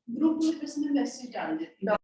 Group में किसने message डाल देती है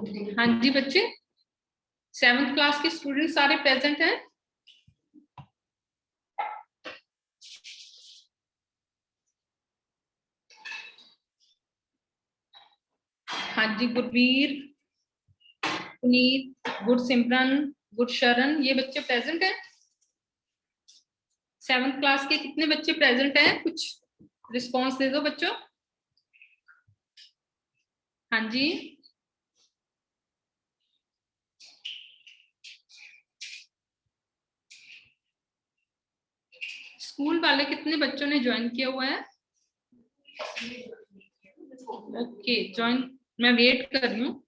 हाँ जी बच्चे, 7th क्लास के स्टूडेंट सारे प्रेजेंट हैं? हाँ जी, गुरवीर, पुनीत, गुड सिमरन, गुड शरण, ये बच्चे प्रेजेंट हैं? 7th क्लास के कितने बच्चे प्रेजेंट हैं? कुछ रिस्पॉन्स दे दो बच्चों। हाँ जी, स्कूल वाले कितने बच्चों ने ज्वाइन किया हुआ है? ओके, ज्वाइन, मैं वेट कर रही हूँ।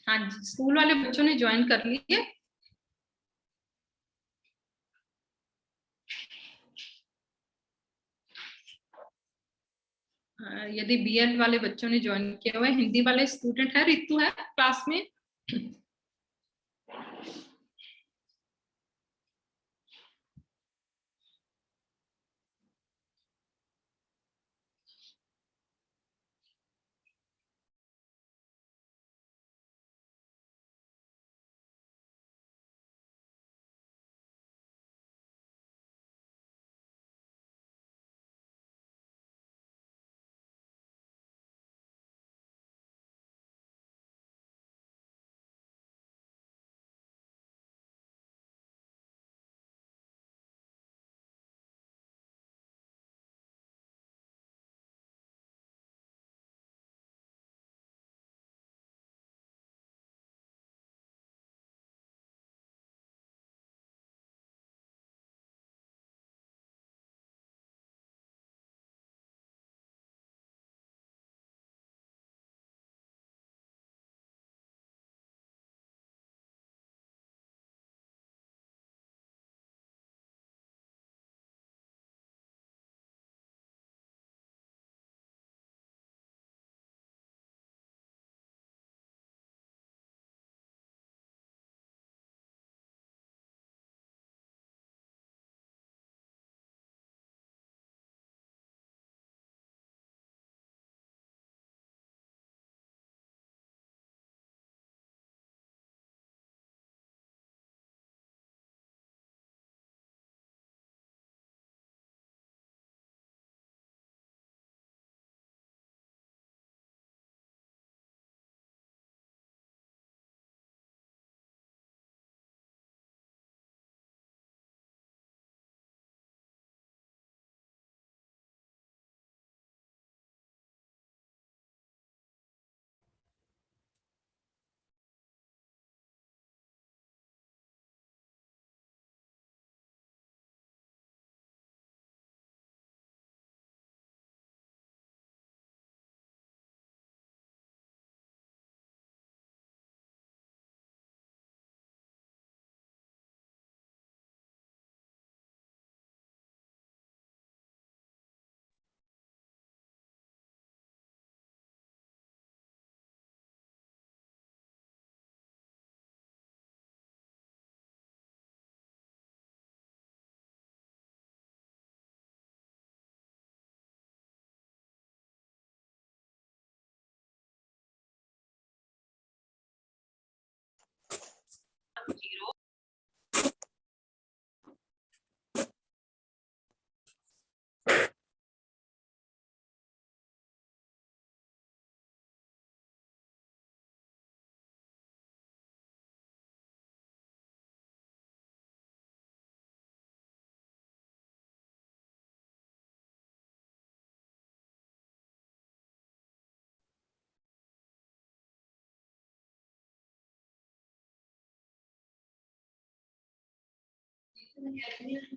हाँ जी, स्कूल वाले बच्चों ने ज्वाइन कर लिया? यदि बीएड वाले बच्चों ने ज्वाइन किया हुआ है, हिंदी वाले स्टूडेंट है, रितु है क्लास में?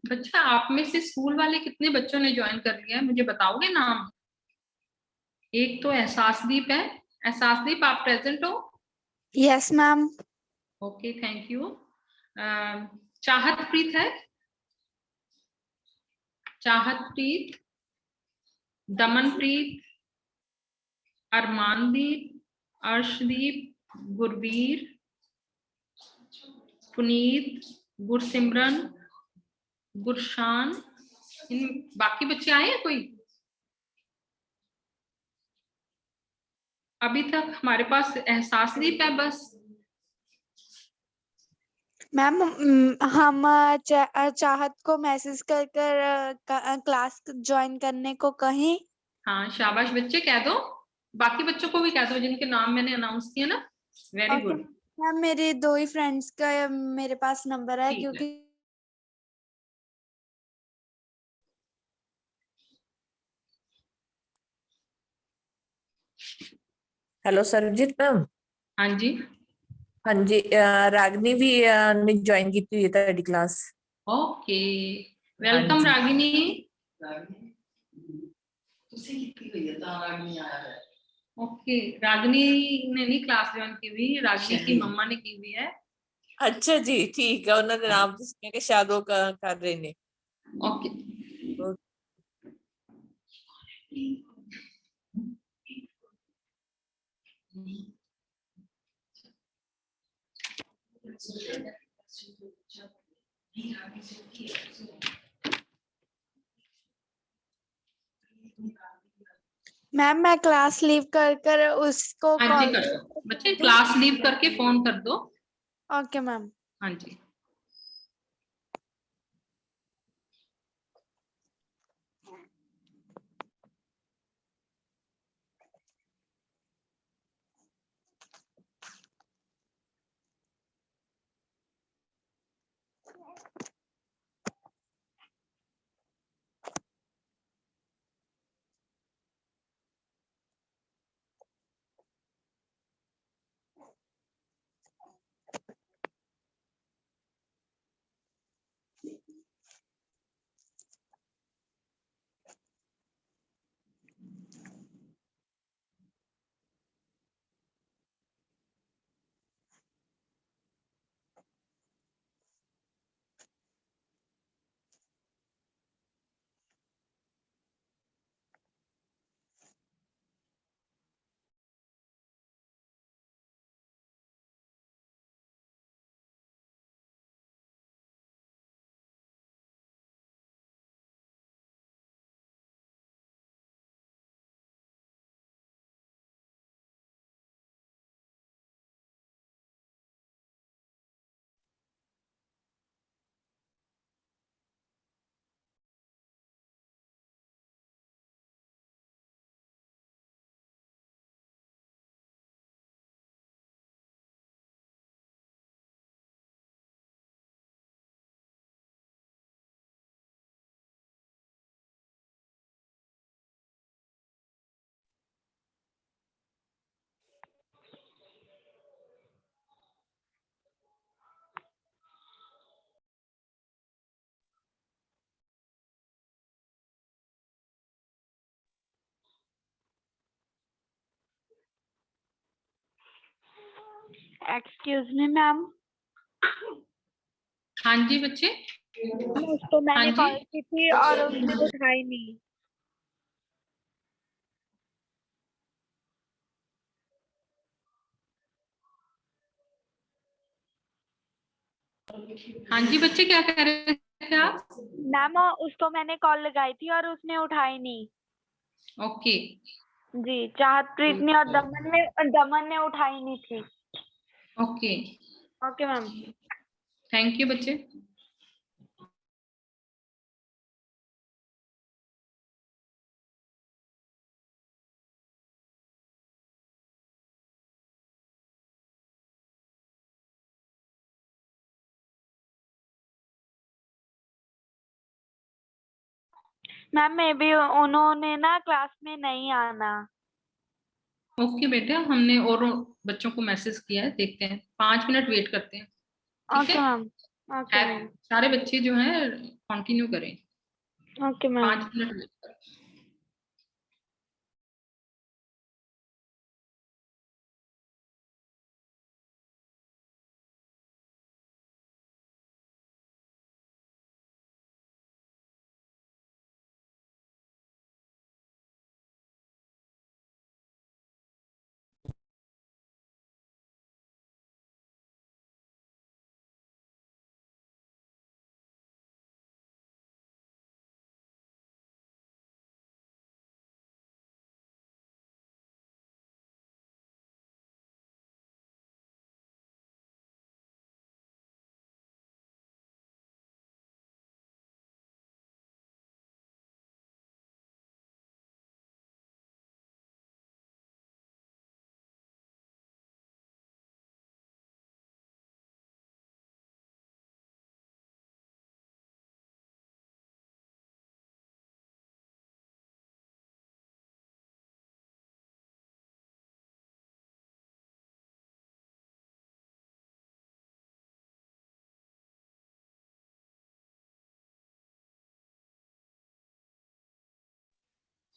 बच्चा आप में से स्कूल वाले कितने बच्चों ने ज्वाइन कर लिया है, मुझे बताओगे नाम? एक तो एहसासदीप है। एहसासदीप, आप प्रेजेंट हो? Yes ma'am. Okay, thank you. Chahatpreet है? चाहतप्रीत, दमनप्रीत, अरमानदीप, अर्शदीप, गुरवीर, पुनीत, गुरसिमरन, गुरशान, इन बाकी बच्चे आए हैं कोई? अभी तक हमारे पास एहसासदीप है बस। मैम हम चाहत को मैसेज कर क्लास ज्वाइन करने को कहें। हाँ, शाबाश बच्चे, कह दो। बाकी बच्चों को भी कह दो जिनके नाम मैंने अनाउंस किया ना। Very good. मैम मेरे 2 ही फ्रेंड्स का मेरे पास नंबर है, ठीक है। क्योंकि हेलो सरबजीत मैम। हाँ जी। हाँ जी, रागनी भी ने ज्वाइन की हुई है ਤੁਹਾਡੀ class. Okay, welcome Ragini. Okay, Ragini ने नहीं क्लास ज्वाइन की हुई, रागिनी की मम्मा ने की हुई है। अच्छा जी, ठीक है, ਉਹਨਾਂ ਦੇ ਨਾਮ तो सुने के शायद वो कर रहे ने। ओके, मैम मैं क्लास लीव कर उसको हाँ जी कॉल। कर दो बच्चे, क्लास लीव करके फोन कर दो। Okay ma'am. हाँ जी। Excuse me ma'am. हाँ जी बच्चे। उसको मैंने हाँ जी। कॉल की थी और उसने उठाई नहीं। हाँ जी बच्चे, क्या कह रहे थे आप? मैम उसको मैंने कॉल लगाई थी और उसने उठाई नहीं। ओके। जी, चाहतप्रीत ने और दमन ने उठाई नहीं थी। Okay. Okay ma'am. Thank you बच्चे। मैम मे भी उन्होंने ना क्लास में नहीं आना। ओके बेटा, हमने और बच्चों को मैसेज किया है, देखते हैं, 5 मिनट वेट करते हैं, ठीक ओके है? मैम। Okay ma'am. सारे बच्चे जो हैं कंटिन्यू करें, ओके मैम। 5 मिनट वेट करें।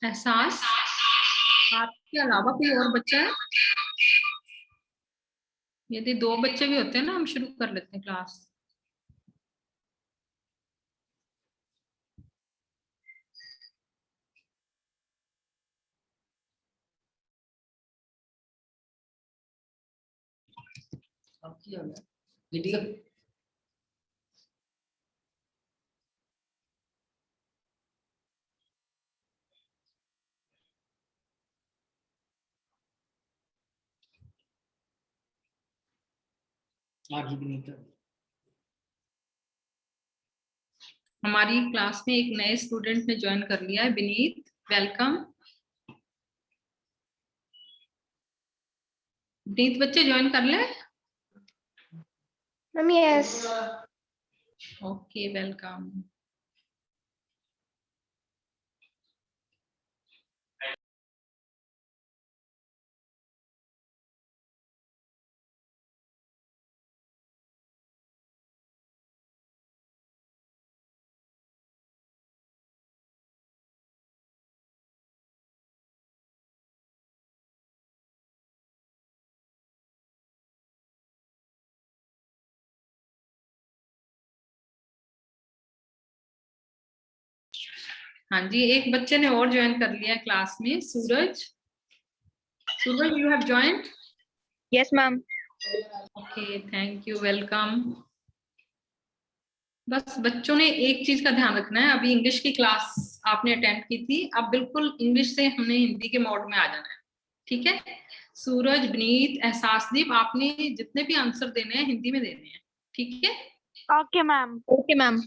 एहसास, आपके अलावा कोई और बच्चा है? यदि 2 बच्चे भी होते हैं ना, हम शुरू कर लेते हैं क्लास। वीडियो आगे भी नहीं कर। हमारी क्लास में एक नए स्टूडेंट ने ज्वाइन कर लिया है, विनीत, वेलकम। विनीत बच्चे ज्वाइन कर ले। Ma'am yes. Okay, welcome. हाँ जी, एक बच्चे ने और ज्वाइन कर लिया है क्लास में, Suraj. Suraj, you have joined? Yes ma'am. Okay, thank you, welcome. बस बच्चों ने एक चीज का ध्यान रखना है, अभी इंग्लिश की क्लास आपने अटेंड की थी, अब बिल्कुल इंग्लिश से हमने हिंदी के मोड में आ जाना है, ठीक है? सूरज, विनीत, एहसासदीप, आपने जितने भी आंसर देने हैं हिंदी में देने हैं, ठीक है? Okay ma'am. Okay ma'am.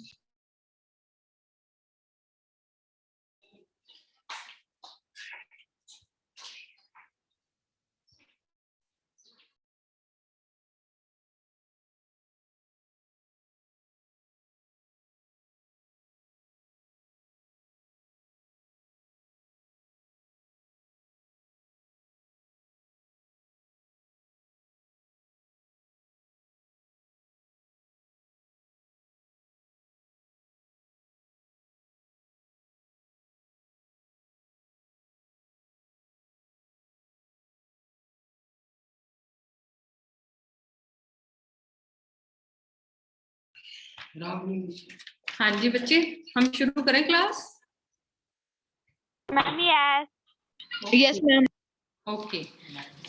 हाँ जी बच्चे, हम शुरू करें class? Ma'am yes. Yes ma'am. Okay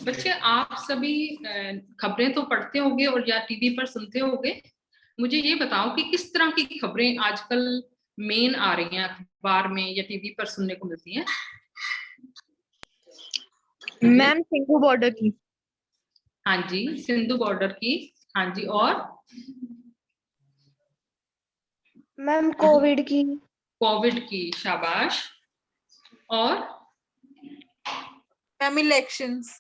बच्चे, आप सभी खबरें तो पढ़ते होंगे और या टीवी पर सुनते होंगे। मुझे ये बताओ कि किस तरह की खबरें आजकल मेन आ रही हैं अखबार में या टीवी पर सुनने को मिलती हैं? मैम सिंघू बॉर्डर की। हाँ जी, सिंधु बॉर्डर की। हाँ जी, और मैम कोविड की। कोविड की, शाबाश। और मैम इलेक्शंस।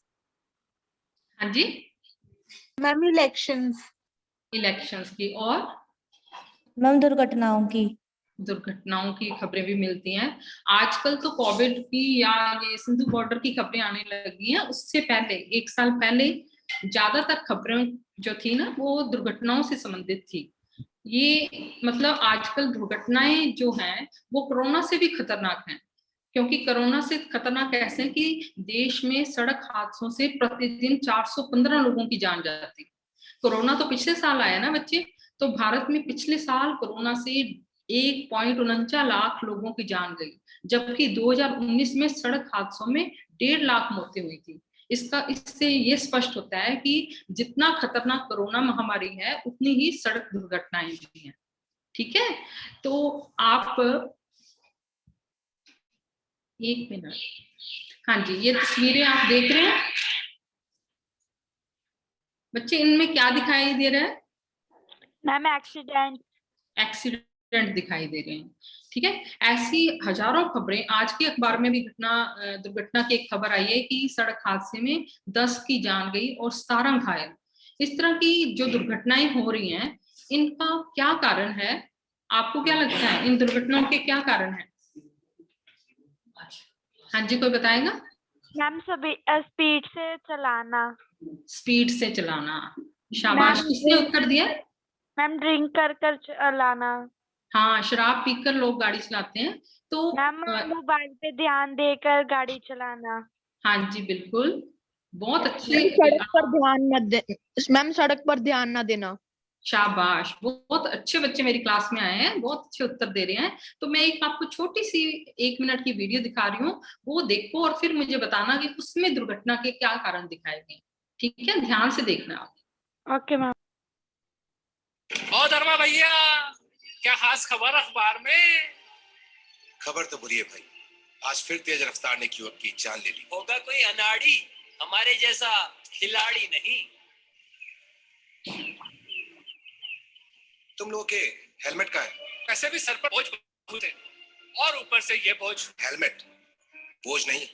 हाँ जी, मैम इलेक्शंस। इलेक्शंस की। और मैम दुर्घटनाओं की। दुर्घटनाओं की खबरें भी मिलती हैं। आजकल तो कोविड की या ये सिंधु बॉर्डर की खबरें आने लगी हैं। उससे पहले, 1 साल पहले ज्यादातर खबरें जो थी ना वो दुर्घटनाओं से संबंधित थी। ये मतलब आजकल दुर्घटनाएं जो हैं वो कोरोना से भी खतरनाक हैं, क्योंकि कोरोना से खतरनाक ऐसे है कि देश में सड़क हादसों से प्रतिदिन 415 लोगों की जान जाती। कोरोना तो पिछले साल आया ना बच्चे, तो भारत में पिछले साल कोरोना से 1.49 लाख लोगों की जान गई, जबकि 2019 में सड़क हादसों में 1.5 लाख मौतें हुई थी। इससे ये स्पष्ट होता है कि जितना खतरनाक कोरोना महामारी है उतनी ही सड़क दुर्घटनाएं भी हैं। ठीक है, तो आप 1 मिनट। हाँ जी, ये तस्वीरें आप देख रहे हैं बच्चे, इनमें क्या दिखाई दे रहा है? Ma'am accident. एक्सीडेंट दिखाई दे रहे हैं। ठीक है, ऐसी हजारों खबरें आज के अखबार में भी दुर्घटना की एक खबर आई है कि सड़क हादसे में 10 की जान गई और 17 घायल। इस तरह की जो दुर्घटनाएं हो रही हैं, इनका क्या कारण है? आपको क्या लगता है इन दुर्घटनाओं के क्या कारण है? हाँ जी, कोई बताएगा? मैम सभी स्पीड से चलाना। स्पीड से चलाना, शाबाश। किसने उत्तर दिया? मैम ड्रिंक कर कर चलाना। हाँ, शराब पीकर लोग गाड़ी चलाते हैं। तो मैम मोबाइल पे ध्यान देकर गाड़ी चलाना। हाँ जी, बिल्कुल, बहुत अच्छे। सड़क पर ध्यान मत दे। मैम सड़क पर ध्यान ना देना। शाबाश, बहुत अच्छे बच्चे मेरी क्लास में आए हैं, बहुत अच्छे उत्तर दे रहे हैं। तो मैं एक आपको छोटी सी 1 मिनट की वीडियो दिखा रही हूँ, वो देखो और फिर मुझे बताना कि उसमें दुर्घटना के क्या कारण दिखाए गए। ठीक है, ध्यान से देखना आप। Okay ma'am. ओ धर्मा भैया, क्या खास खबर अखबार में? खबर तो बुरी है भाई, आज फिर तेज रफ्तार ने युवक की जान ले ली। होगा कोई अनाड़ी, हमारे जैसा खिलाड़ी नहीं। तुम लोगों के हेलमेट का है? वैसे भी सर पर बोझ बहुत है, और ऊपर से ये बोझ। हेलमेट बोझ नहीं,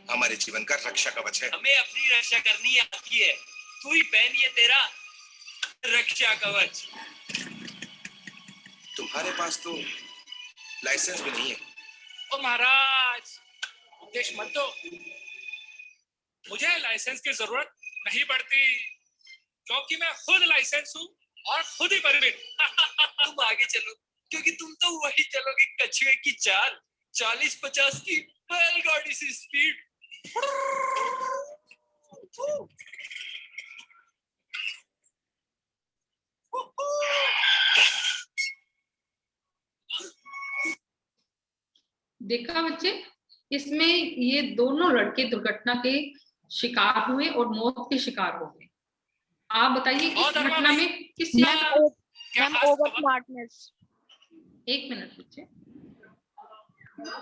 हमारे जीवन का रक्षा कवच है। हमें अपनी रक्षा करनी आती है, तू ही पहनिए तेरा रक्षा कवच। तुम्हारे पास तो लाइसेंस भी नहीं है। ओ महाराज, उपदेश मत दो, मुझे लाइसेंस की जरूरत नहीं पड़ती, क्योंकि मैं खुद लाइसेंस हूँ और खुद ही परमिट। तुम आगे चलो, क्योंकि तुम तो वही चलोगे कछुए की चाल, 40-50 की बैलगाड़ी सी स्पीड। देखा बच्चे, इसमें ये दोनों लड़के दुर्घटना के शिकार हुए और मौत के शिकार हो गए। आप बताइए किस घटना में किस चीज का? Ma'am over smartness. 1 मिनट बच्चे।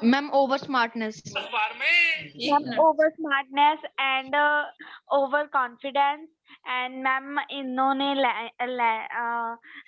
Ma'am over smartness. अखबार में 1 minute. Over smartness and over confidence and ma'am इन्होंने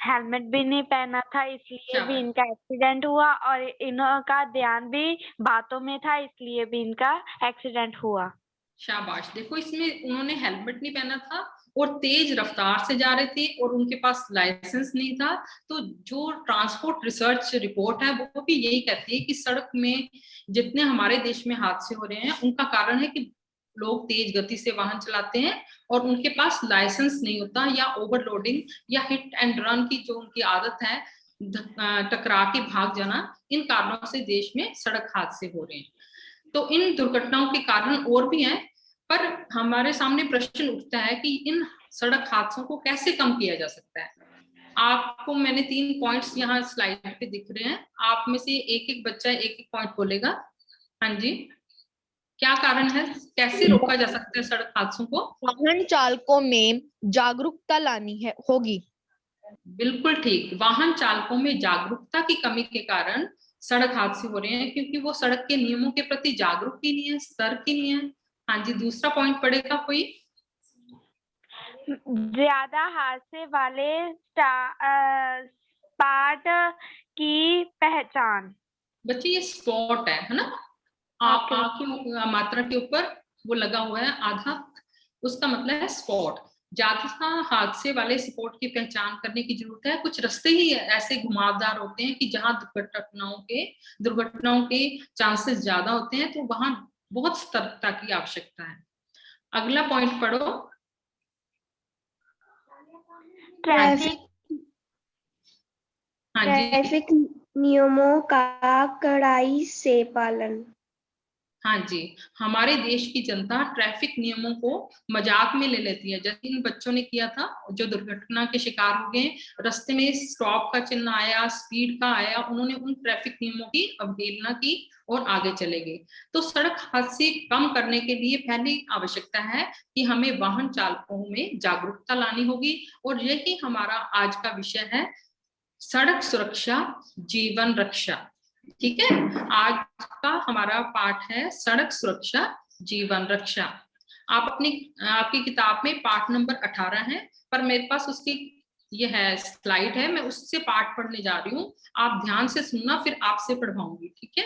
हेलमेट भी नहीं पहना था, इसलिए भी इनका एक्सीडेंट हुआ, और इनका ध्यान भी बातों में था, इसलिए भी इनका एक्सीडेंट हुआ। शाबाश। देखो, इसमें उन्होंने हेलमेट नहीं पहना था और तेज रफ्तार से जा रहे थे और उनके पास लाइसेंस नहीं था। तो जो ट्रांसपोर्ट रिसर्च रिपोर्ट है वो भी यही कहती है कि सड़क में जितने हमारे देश में हादसे हो रहे हैं उनका कारण है कि लोग तेज गति से वाहन चलाते हैं और उनके पास लाइसेंस नहीं होता, या ओवरलोडिंग या हिट एंड रन की जो उनकी आदत है, टकरा के भाग जाना, इन कारणों से देश में सड़क हादसे हो रहे हैं। तो इन दुर्घटनाओं के कारण और भी हैं, पर हमारे सामने प्रश्न उठता है कि इन सड़क हादसों को कैसे कम किया जा सकता है। आपको मैंने 3 पॉइंट्स यहाँ स्लाइड पे दिख रहे हैं, आप में से एक एक बच्चा एक एक पॉइंट बोलेगा। हाँ जी, क्या कारण है, कैसे रोका जा सकता है सड़क हादसों को? वाहन चालकों में जागरूकता लानी है होगी। बिल्कुल ठीक, वाहन चालकों में जागरूकता की कमी के कारण सड़क हादसे हो रहे हैं, क्योंकि वो सड़क के नियमों के प्रति जागरूक ही नहीं है, सतर्क ही नहीं है। हाँ जी, दूसरा पॉइंट पड़ेगा कोई? ज्यादा हादसे वाले स्पार्ट की पहचान। बच्चे ये स्पॉट है ना, Okay. आ की मात्रा के ऊपर वो लगा हुआ है आधा, उसका मतलब है स्पॉट। ज्यादा हादसे वाले स्पॉट की पहचान करने की जरूरत है। कुछ रास्ते ही ऐसे घुमावदार होते हैं कि जहां दुर्घटनाओं के चांसेस ज्यादा होते हैं, तो वहां बहुत सतर्कता की आवश्यकता है। अगला पॉइंट पढ़ो। ट्रैफिक हाँ जी, ट्रैफिक नियमों का कड़ाई से पालन। हाँ जी, हमारे देश की जनता ट्रैफिक नियमों को मजाक में ले लेती है। जैसे इन बच्चों ने किया था जो दुर्घटना के शिकार हो गए, रास्ते में स्टॉप का चिन्ह आया, स्पीड का आया, उन्होंने उन ट्रैफिक नियमों की अवहेलना की और आगे चले गए। तो सड़क हादसे कम करने के लिए पहली आवश्यकता है कि हमें वाहन चालकों में जागरूकता लानी होगी, और यही हमारा आज का विषय है, सड़क सुरक्षा जीवन रक्षा। ठीक है, आज का हमारा पाठ है सड़क सुरक्षा जीवन रक्षा। आपकी किताब में पाठ नंबर 18 है, पर मेरे पास उसकी ये है स्लाइड है, मैं उससे पाठ पढ़ने जा रही हूँ। आप ध्यान से सुनना, फिर आपसे पढ़वाऊंगी। ठीक है,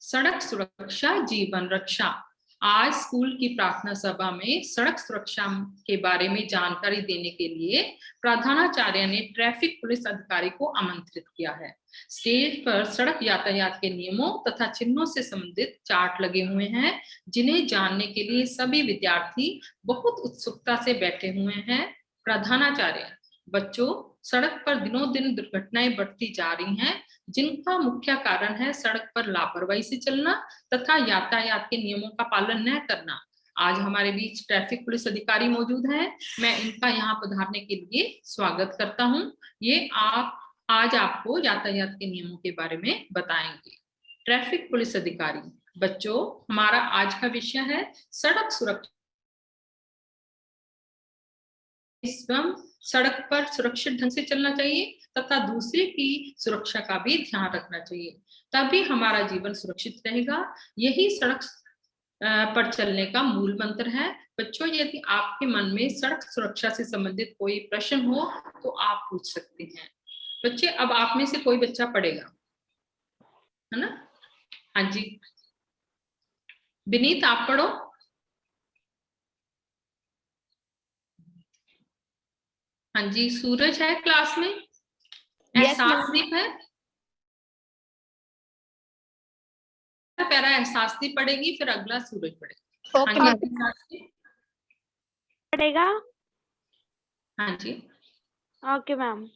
सड़क सुरक्षा जीवन रक्षा। आज स्कूल की प्रार्थना सभा में सड़क सुरक्षा के बारे में जानकारी देने के लिए प्रधानाचार्य ने ट्रैफिक पुलिस अधिकारी को आमंत्रित किया है। स्टेज पर सड़क यातायात के नियमों तथा चिन्हों से संबंधित चार्ट लगे हुए हैं, जिन्हें जानने के लिए सभी विद्यार्थी बहुत उत्सुकता से बैठे हुए हैं। प्रधानाचार्य: बच्चों, सड़क पर दिनों दिन दुर्घटनाएं बढ़ती जा रही हैं, जिनका मुख्य कारण है सड़क पर लापरवाही से चलना तथा यातायात के नियमों का पालन न करना। आज हमारे बीच ट्रैफिक पुलिस अधिकारी मौजूद हैं, मैं इनका यहाँ पधारने के लिए स्वागत करता हूँ। ये आज आपको यातायात के नियमों के बारे में बताएंगे। ट्रैफिक पुलिस अधिकारी: बच्चों, हमारा आज का विषय है सड़क सुरक्षा। स्वयं सड़क पर सुरक्षित ढंग से चलना चाहिए तथा दूसरे की सुरक्षा का भी ध्यान रखना चाहिए, तभी हमारा जीवन सुरक्षित रहेगा। यही सड़क पर चलने का मूल मंत्र है। बच्चों, यदि आपके मन में सड़क सुरक्षा से संबंधित कोई प्रश्न हो तो आप पूछ सकते हैं। बच्चे, अब आप में से कोई बच्चा पढ़ेगा, है ना? हाँ जी, विनीत आप पढ़ो। हाँ जी, सूरज है क्लास में? एहसासदीप है? पहला एहसासदीप पढ़ेगी, फिर अगला सूरज पढ़ेगा। ओके हाँ मैम। जी, पड़ेगा। हाँ जी, ओके मैम।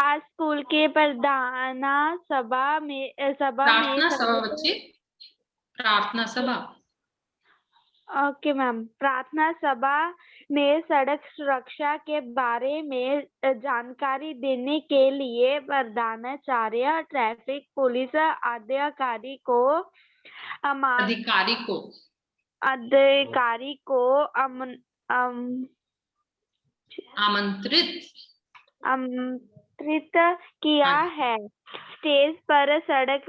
आज स्कूल के प्रार्थना सभा में प्रार्थना सभा बच्चे, प्रार्थना सभा। Okay ma'am. प्रार्थना सभा में सड़क सुरक्षा के बारे में जानकारी देने के लिए प्रधानाचार्य ट्रैफिक पुलिस अधिकारी को आमंत्रित किया है। स्टेज पर सड़क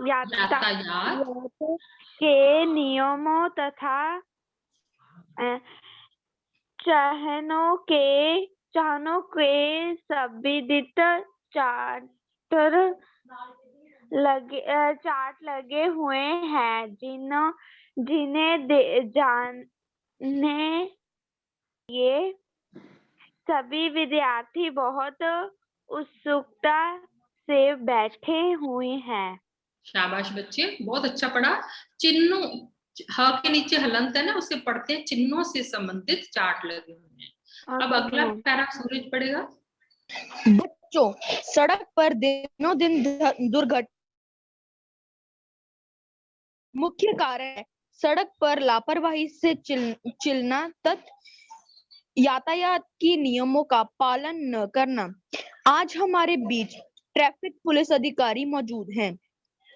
यातायात के नियमों तथा चार्ट लगे हुए हैं, जिन्हें जानने ये सभी विद्यार्थी बहुत उत्सुकता से बैठे हुए हैं। शाबाश बच्चे, बहुत अच्छा पढ़ा। चिन्हों, ह के नीचे हलंत है ना, उसे पढ़ते हैं। चिन्हों से संबंधित चार्ट लगे हुए हैं। अब अगला पैरा सूरज पढ़ेगा। बच्चों, सड़क पर दिनों दिन दुर्घटना मुख्य कारण है सड़क पर लापरवाही से चलना तथा यातायात की नियमों का पालन न करना। आज हमारे बीच ट्रैफिक पुलिस अधिकारी मौजूद हैं,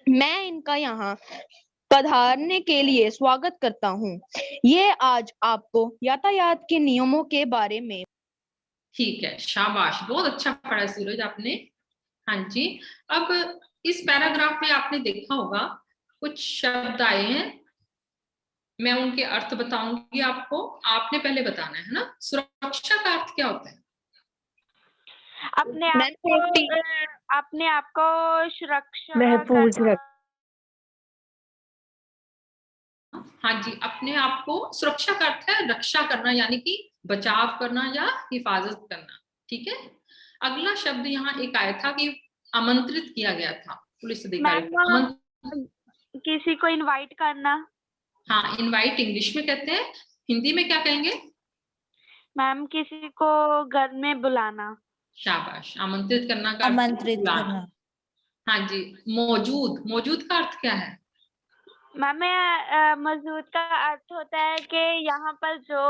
मैं इनका यहाँ पधारने के लिए स्वागत करता हूँ। ये आज आपको यातायात के नियमों के बारे में। ठीक है, शाबाश, बहुत अच्छा पढ़ा सूरज आपने। हाँ जी, अब इस पैराग्राफ में आपने देखा होगा कुछ शब्द आए हैं, मैं उनके अर्थ बताऊंगी आपको, आपने पहले बताना है ना। सुरक्षा का अर्थ क्या होता है? अपने आप मैम को safety। अपने आप को सुरक्षा महफूज करना। रख हाँ जी, अपने आप को सुरक्षा का अर्थ है रक्षा करना, यानी कि बचाव करना या हिफाजत करना। ठीक है, अगला शब्द यहाँ एक आया था कि आमंत्रित किया गया था पुलिस अधिकारी को। मैम किसी को इनवाइट करना। हाँ, इनवाइट इंग्लिश में कहते हैं, हिंदी में क्या कहेंगे? मैम किसी को घर में बुलाना। शाबाश, आमंत्रित करना का अर्थ है आमंत्रित बुलाना। करना। हाँ जी, मौजूद, मौजूद का अर्थ क्या है? मैम मौजूद का अर्थ होता है कि यहाँ पर जो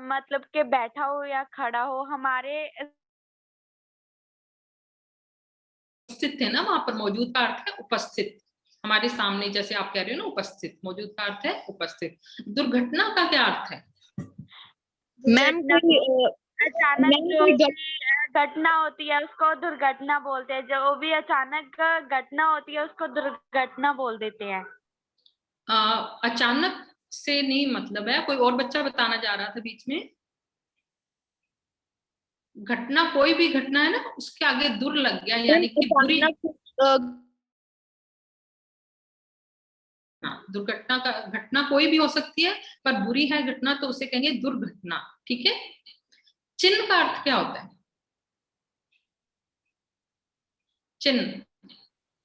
मतलब कि बैठा हो या खड़ा हो, हमारे उपस्थित थे ना वहां पर। मौजूद का अर्थ है उपस्थित, हमारे सामने, जैसे आप कह रहे हो ना उपस्थित। मौजूद का अर्थ है उपस्थित। दुर्घटना का क्या अर्थ है? मैम कोई अचानक मैम जो कोई भी घटना होती है उसको दुर्घटना बोलते हैं। जो भी अचानक घटना होती है उसको दुर्घटना बोल देते हैं। अचानक से नहीं मतलब है। कोई और बच्चा बताना जा रहा था बीच में। घटना, कोई भी घटना है ना, उसके आगे दुर लग गया, यानी कि बुरी। हाँ, दुर्घटना का, घटना कोई भी हो सकती है, पर बुरी है घटना तो उसे कहेंगे दुर्घटना। ठीक है, चिन्ह का अर्थ क्या होता है? चिन्ह,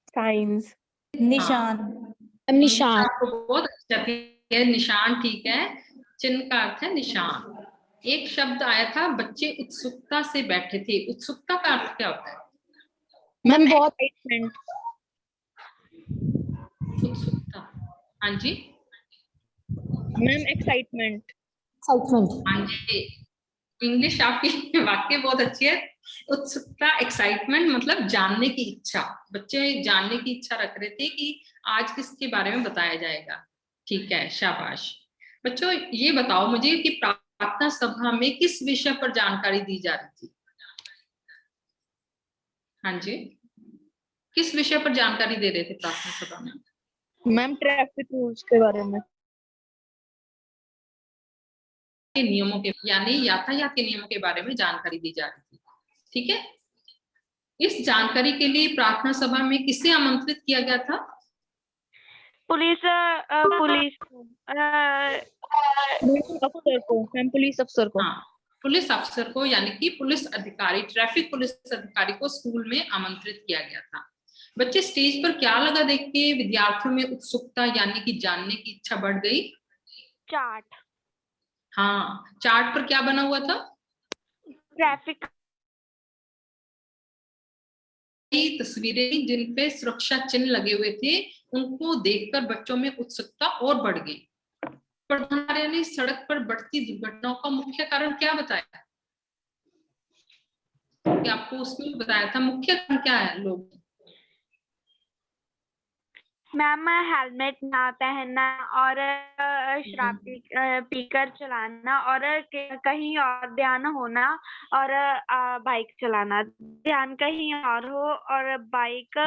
साइंस निशान। निशान। आपको बहुत अच्छा है, निशान। ठीक है, चिन्ह का अर्थ है निशान। एक शब्द आया था, बच्चे उत्सुकता से बैठे थे। उत्सुकता का अर्थ क्या होता है? मैम बहुत एक्साइटमेंट। उत्सुकता, हाँ जी, मैम एक्साइटमेंट। हाँ जी, इंग्लिश आपकी वाक्य बहुत अच्छी है। उत्सुकता, एक्साइटमेंट मतलब जानने की इच्छा। बच्चे जानने की इच्छा रख रहे थे कि आज किसके बारे में बताया जाएगा। ठीक है, शाबाश। बच्चों ये बताओ मुझे कि प्रार्थना सभा में किस विषय पर जानकारी दी जा रही थी? हाँ जी, किस विषय पर जानकारी दे रहे थे प्रार्थना सभा में? मैम ट्रैफिक रूल्स के बारे में। के नियमों के, यानी यातायात के नियमों के बारे में जानकारी दी जा रही थी। ठीक है, इस जानकारी के लिए प्रार्थना सभा में किसे आमंत्रित किया गया था? पुलिस अफसर को। मैम पुलिस अफसर को। हाँ, पुलिस अफसर को, यानी कि पुलिस अधिकारी, ट्रैफिक पुलिस अधिकारी को स्कूल में आमंत्रित किया गया था। बच्चे स्टेज पर क्या लगा देख के विद्यार्थियों में उत्सुकता यानी कि जानने की इच्छा बढ़ गई? चार्ट। हाँ, चार्ट पर क्या बना हुआ था? ट्रैफिक की तस्वीरें जिन पे सुरक्षा चिन्ह लगे हुए थे, उनको देखकर बच्चों में उत्सुकता और बढ़ गई। प्रधानाचार्य ने सड़क पर बढ़ती दुर्घटनाओं का मुख्य कारण क्या बताया? कि आपको उसमें बताया था मुख्य कारण क्या है? लोग मैम हेलमेट ना पहनना और शराब पीकर चलाना और कहीं और ध्यान होना और बाइक चलाना। ध्यान कहीं और हो और बाइक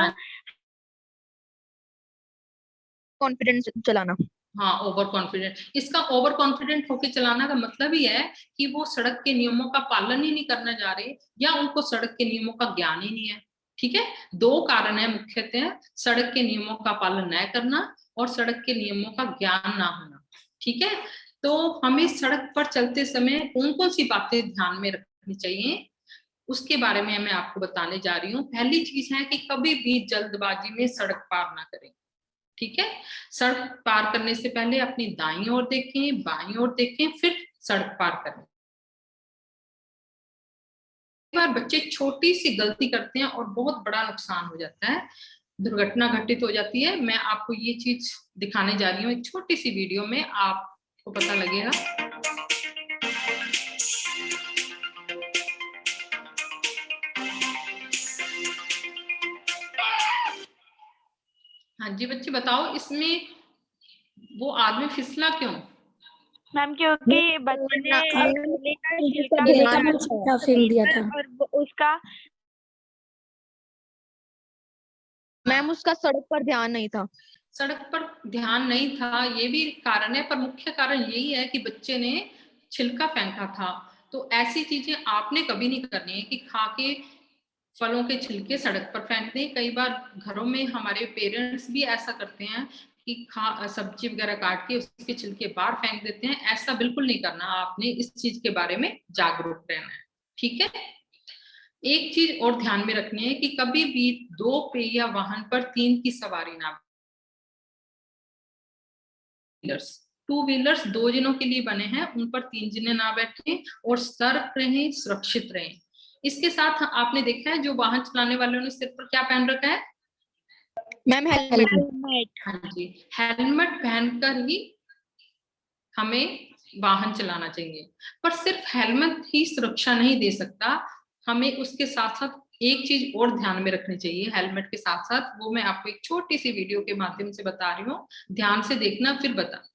कॉन्फिडेंस चलाना। हाँ, ओवर कॉन्फिडेंट। इसका ओवर कॉन्फिडेंट होकर चलाना का मतलब ही है कि वो सड़क के नियमों का पालन ही नहीं करना जा रहे, या उनको सड़क के नियमों का ज्ञान ही नहीं है। ठीक है, दो कारण है मुख्यतः, सड़क के नियमों का पालन न करना और सड़क के नियमों का ज्ञान ना होना। ठीक है, तो हमें सड़क पर चलते समय कौन कौन सी बातें ध्यान में रखनी चाहिए, उसके बारे में मैं आपको बताने जा रही हूँ। पहली चीज है कि कभी भी जल्दबाजी में सड़क पार ना करें। ठीक है, सड़क पार करने से पहले अपनी दाईं ओर देखें, बाईं ओर देखें, फिर सड़क पार करें। कई बार बच्चे छोटी सी गलती करते हैं और बहुत बड़ा नुकसान हो जाता है, दुर्घटना घटित हो जाती है। मैं आपको ये चीज दिखाने जा रही हूँ एक छोटी सी वीडियो में, आपको पता लगेगा। हाँ जी बच्चे बताओ, इसमें वो आदमी फिसला क्यों? मैम क्योंकि बच्चे ने केले का छिलका फेंक दिया था और उसका मैम उसका सड़क पर ध्यान नहीं था। सड़क पर ध्यान नहीं था, ये भी कारण है, पर मुख्य कारण यही है कि बच्चे ने छिलका फेंका था। तो ऐसी चीजें आपने कभी नहीं करनी है कि खा के फलों के छिलके सड़क पर फेंक दें। कई बार घरों में हमारे पेरेंट्स भी ऐसा करते हैं कि सब्जी वगैरह काट के उसके छिलके बाहर फेंक देते हैं। ऐसा बिल्कुल नहीं करना, आपने इस चीज के बारे में जागरूक रहना है, ठीक है। एक चीज और ध्यान में रखनी है कि कभी भी 2 पहिया वाहन पर 3 की सवारी ना। टू व्हीलर्स 2 जनों के लिए बने हैं, उन पर 3 जने ना बैठे और सतर्क रहें, सुरक्षित रहें। इसके साथ आपने देखा है जो वाहन चलाने वालों ने सिर पर क्या पहन रखा है? Ma'am helmet. हाँ जी, हेलमेट पहनकर ही हमें वाहन चलाना चाहिए। पर सिर्फ हेलमेट ही सुरक्षा नहीं दे सकता, हमें उसके साथ साथ एक चीज और ध्यान में रखनी चाहिए हेलमेट के साथ साथ। वो मैं आपको एक छोटी सी वीडियो के माध्यम से बता रही हूँ, ध्यान से देखना फिर बता।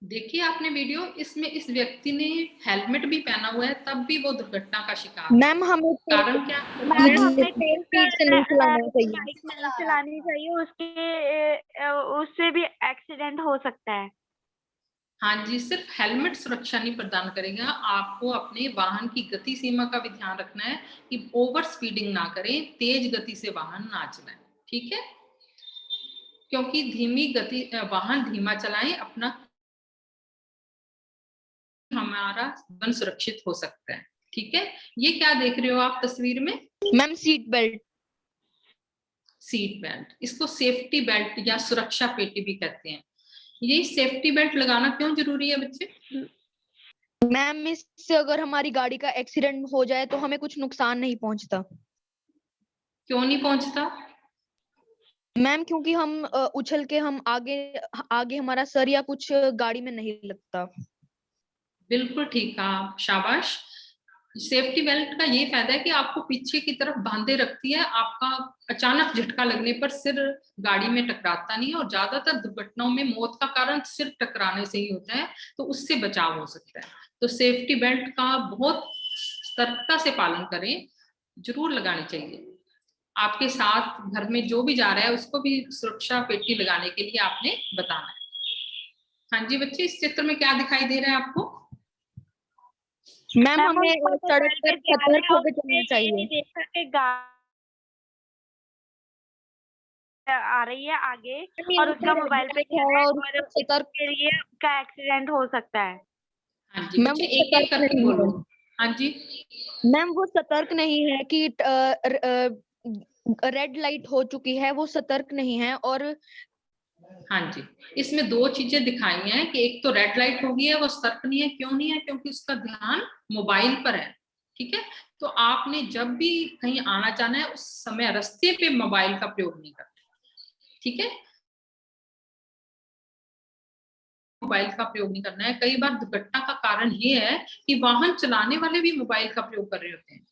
देखिए आपने वीडियो, इसमें इस व्यक्ति ने हेलमेट भी पहना हुआ है, तब भी वो दुर्घटना का शिकार है। मैम हमें कारण क्या? मैम हमें स्पीड से नहीं चलाना चाहिए। बाइक नहीं चलानी चाहिए, उससे भी एक्सीडेंट हो सकता है। हाँ जी, सिर्फ हेलमेट सुरक्षा नहीं प्रदान करेगा, आपको अपने वाहन की गति सीमा का भी ध्यान रखना है कि ओवर स्पीडिंग ना करें, तेज गति से वाहन ना चलाएं, ठीक है। क्योंकि धीमी गति वाहन धीमा चलाएं, अपना हमारा जीवन सुरक्षित हो सकता है, ठीक है। ये क्या देख रहे हो आप तस्वीर में? Ma'am seat belt. Seat belt, इसको सेफ्टी बेल्ट या सुरक्षा पेटी भी कहते हैं। ये सेफ्टी बेल्ट लगाना क्यों जरूरी है बच्चे? मैम इससे अगर हमारी गाड़ी का एक्सीडेंट हो जाए तो हमें कुछ नुकसान नहीं पहुंचता। क्यों नहीं पहुंचता? मैम क्योंकि हम उछल के हम आगे हमारा सर या कुछ गाड़ी में नहीं लगता। बिल्कुल ठीक कहा, शाबाश। सेफ्टी बेल्ट का ये फायदा है कि आपको पीछे की तरफ बांधे रखती है, आपका अचानक झटका लगने पर सिर गाड़ी में टकराता नहीं है। और ज्यादातर दुर्घटनाओं में मौत का कारण सिर टकराने से ही होता है, तो उससे बचाव हो सकता है। तो सेफ्टी बेल्ट का बहुत सतर्कता से पालन करें, जरूर लगानी चाहिए। आपके साथ घर में जो भी जा रहा है उसको भी सुरक्षा पेटी लगाने के लिए आपने बताना है। हाँ जी बच्चे, इस चित्र में क्या दिखाई दे रहा है आपको? मैम हमें सड़क पर सतर्क होकर चलना चाहिए। देखा कि आ रही है आगे और उसका मोबाइल पे क्या है और सतर्क के लिए उसका एक्सीडेंट हो सकता है। हाँ जी बच्चे, एक एक करके बोलो। हाँ जी मैम वो सतर्क नहीं है कि रेड लाइट हो चुकी है, वो सतर्क नहीं है। और हाँ जी, इसमें 2 चीजें दिखाई हैं कि एक तो रेड लाइट हो गई है, वो सतर्क नहीं है। क्यों नहीं है? क्योंकि उसका ध्यान मोबाइल पर है, ठीक है। तो आपने जब भी कहीं आना जाना है उस समय रास्ते पे मोबाइल का प्रयोग नहीं करना, ठीक है। मोबाइल का प्रयोग नहीं करना है। कई बार दुर्घटना का कारण ये है कि वाहन चलाने वाले भी मोबाइल का प्रयोग कर रहे होते हैं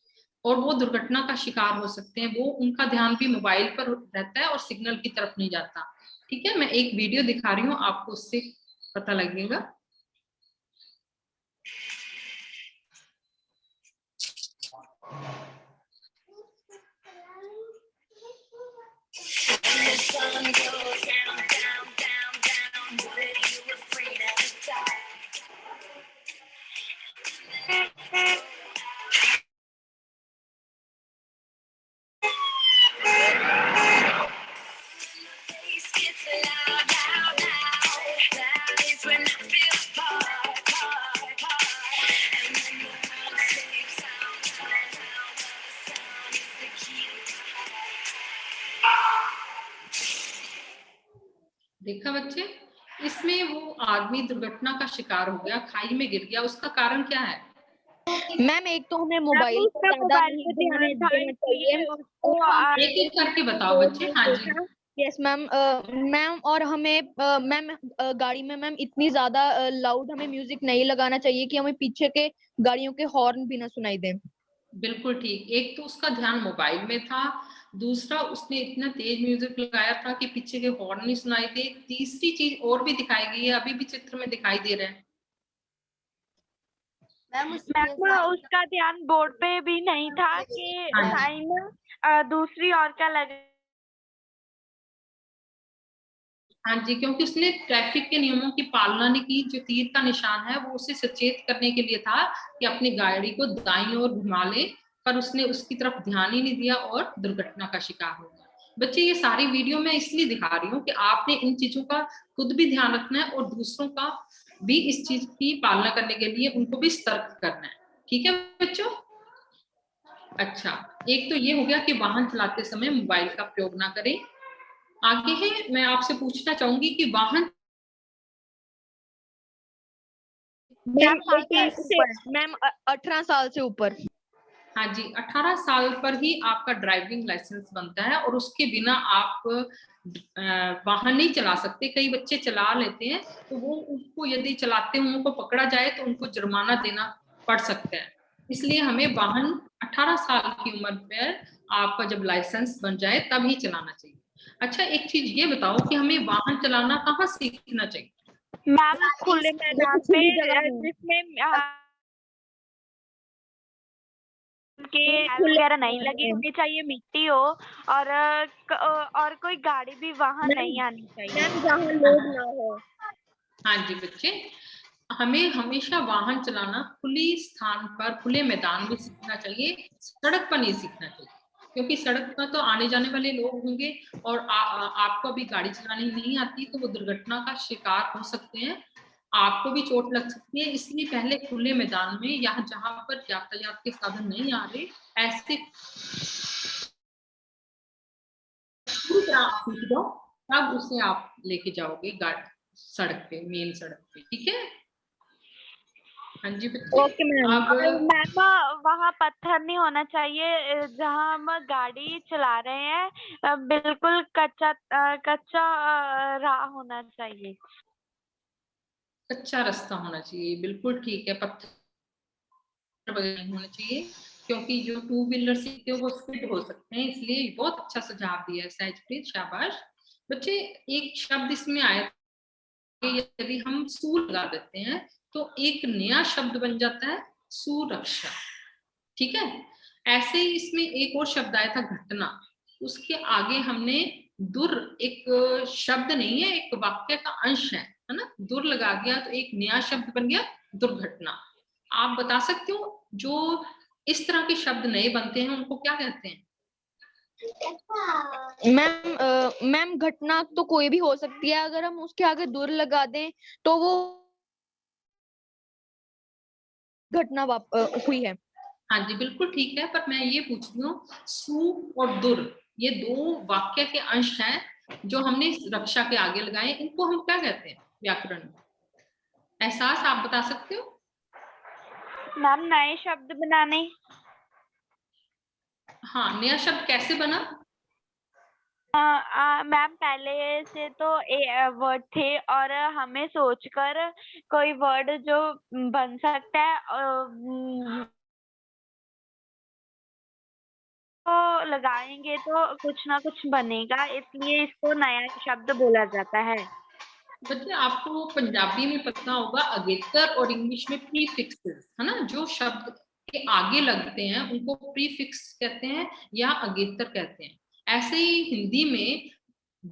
और वो दुर्घटना का शिकार हो सकते हैं। वो उनका ध्यान भी मोबाइल पर रहता है और सिग्नल की तरफ नहीं जाता, ठीक है। मैं एक वीडियो दिखा रही हूँ, आपको उससे पता लगेगा। देखा बच्चे, इसमें वो आदमी दुर्घटना का शिकार हो गया, खाई में गिर गया। उसका कारण क्या है? मैम एक तो हमें मोबाइल पर ज्यादा नहीं देना चाहिए। एक एक करके बताओ बच्चे। हाँ जी यस मैम। मैम और हमें मैम गाड़ी में मैम इतनी ज्यादा लाउड हमें म्यूजिक नहीं लगाना चाहिए कि हमें पीछे के गाड़ियों के हॉर्न भी ना सुनाई दें। बिल्कुल ठीक। एक तो उसका ध्यान मोबाइल में था, दूसरा उसने इतना तेज म्यूजिक लगाया था कि पीछे के हॉर्न नहीं सुनाई दे। तीसरी चीज और भी दिखाई गई है, अभी भी चित्र में दिखाई दे रहा है। मैम उसका ध्यान बोर्ड पे भी नहीं था कि हाँ जी। साइन दूसरी ओर का लगे। हाँ जी, क्योंकि उसने ट्रैफिक के नियमों की पालना नहीं की। जो तीर का निशान है वो उसे सचेत करने के लिए था कि अपनी गाड़ी को दाईं ओर घुमा ले, पर उसने उसकी तरफ ध्यान ही नहीं दिया और दुर्घटना का शिकार हो गया। बच्चे, ये सारी वीडियो मैं इसलिए दिखा रही हूँ कि आपने इन चीजों का खुद भी ध्यान रखना है और दूसरों का भी इस चीज की पालना करने के लिए उनको भी सतर्क करना है। ठीक है बच्चों? अच्छा, एक तो ये हो गया कि वाहन चलाते समय मोबाइल का प्रयोग ना करें। आगे है, मैं आपसे पूछना चाहूंगी कि वाहन मैम 18 साल से ऊपर। हाँ जी, 18 साल पर ही आपका ड्राइविंग लाइसेंस बनता है और उसके बिना आप वाहन नहीं चला सकते। कई बच्चे चला लेते हैं तो वो उसको यदि चलाते हुए उनको पकड़ा जाए तो उनको जुर्माना देना पड़ सकता है। इसलिए हमें वाहन 18 साल की उम्र पर आपका जब लाइसेंस बन जाए तब ही चलाना चाहिए। अच्छा, एक चीज ये बताओ कि हमें वाहन चलाना कहाँ सीखना चाहिए? मैम खुले मैदान पे जिसमें के वगैरह नहीं लगी होनी चाहिए, मिट्टी हो और कोई गाड़ी भी वहां नहीं आनी चाहिए। जहाँ लोग ना हो। हाँ जी बच्चे, हमें हमेशा वाहन चलाना खुली स्थान पर, खुले मैदान में सीखना चाहिए, सड़क पर नहीं सीखना चाहिए। क्योंकि सड़क पर तो आने जाने वाले लोग होंगे और आपको अभी गाड़ी चलानी नहीं आती तो वो दुर्घटना का शिकार हो सकते हैं, आपको भी चोट लग सकती है। इसलिए पहले खुले मैदान में या जहां पर यातायात के साधन नहीं आ रहे, ऐसे पूरी तरह आप सीख जाओ, तब उसे आप लेके जाओगे गाड़ी सड़क पे, मेन सड़क पे। ठीक है? हाँ जी बच्चे। Okay ma'am. अब मैम वहाँ पत्थर नहीं होना चाहिए जहाँ हम गाड़ी चला रहे हैं, बिल्कुल कच्चा राह होना चाहिए। कच्चा रास्ता होना चाहिए, बिल्कुल ठीक है। पत्थर वगैरह नहीं होना चाहिए क्योंकि जो टू व्हीलर सीखते हो वो स्किड हो सकते हैं। इसलिए बहुत अच्छा सुझाव दिया है सहजप्रीत, शाबाश। बच्चे, एक शब्द इसमें आया कि यदि हम सू लगा देते हैं तो एक नया शब्द बन जाता है, सुरक्षा। ठीक है? ऐसे ही इसमें एक और शब्द आया था, घटना। उसके आगे हमने दुर, एक शब्द नहीं है, एक वाक्य का अंश है ना, दुर लगा दिया तो एक नया शब्द बन गया, दुर्घटना। आप बता सकते हो जो इस तरह के शब्द नए बनते हैं उनको क्या कहते हैं? मैम घटना तो कोई भी हो सकती है, अगर हम उसके आगे दूर लगा दें तो वो घटना हुई है। हाँ जी, बिल्कुल ठीक है, पर मैं ये पूछ रही हूँ, सु और दुर ये दो वाक्य के अंश हैं जो हमने रक्षा के आगे लगाए, इनको हम क्या कहते हैं व्याकरण में? एहसास आप बता सकते हो? मैम नए शब्द बनाने। हाँ, नया शब्द कैसे बना? मैम पहले से तो वर्ड थे और हमें सोचकर कोई वर्ड जो बन सकता है तो लगाएंगे तो कुछ ना कुछ बनेगा, इसलिए इसको नया शब्द बोला जाता है। बच्चे, आपको पंजाबी में पता होगा अगेतर और इंग्लिश में प्रीफिक्सेस, है ना, जो शब्द के आगे लगते हैं उनको प्रीफिक्स कहते हैं या अगेतर कहते हैं। ऐसे ही हिंदी में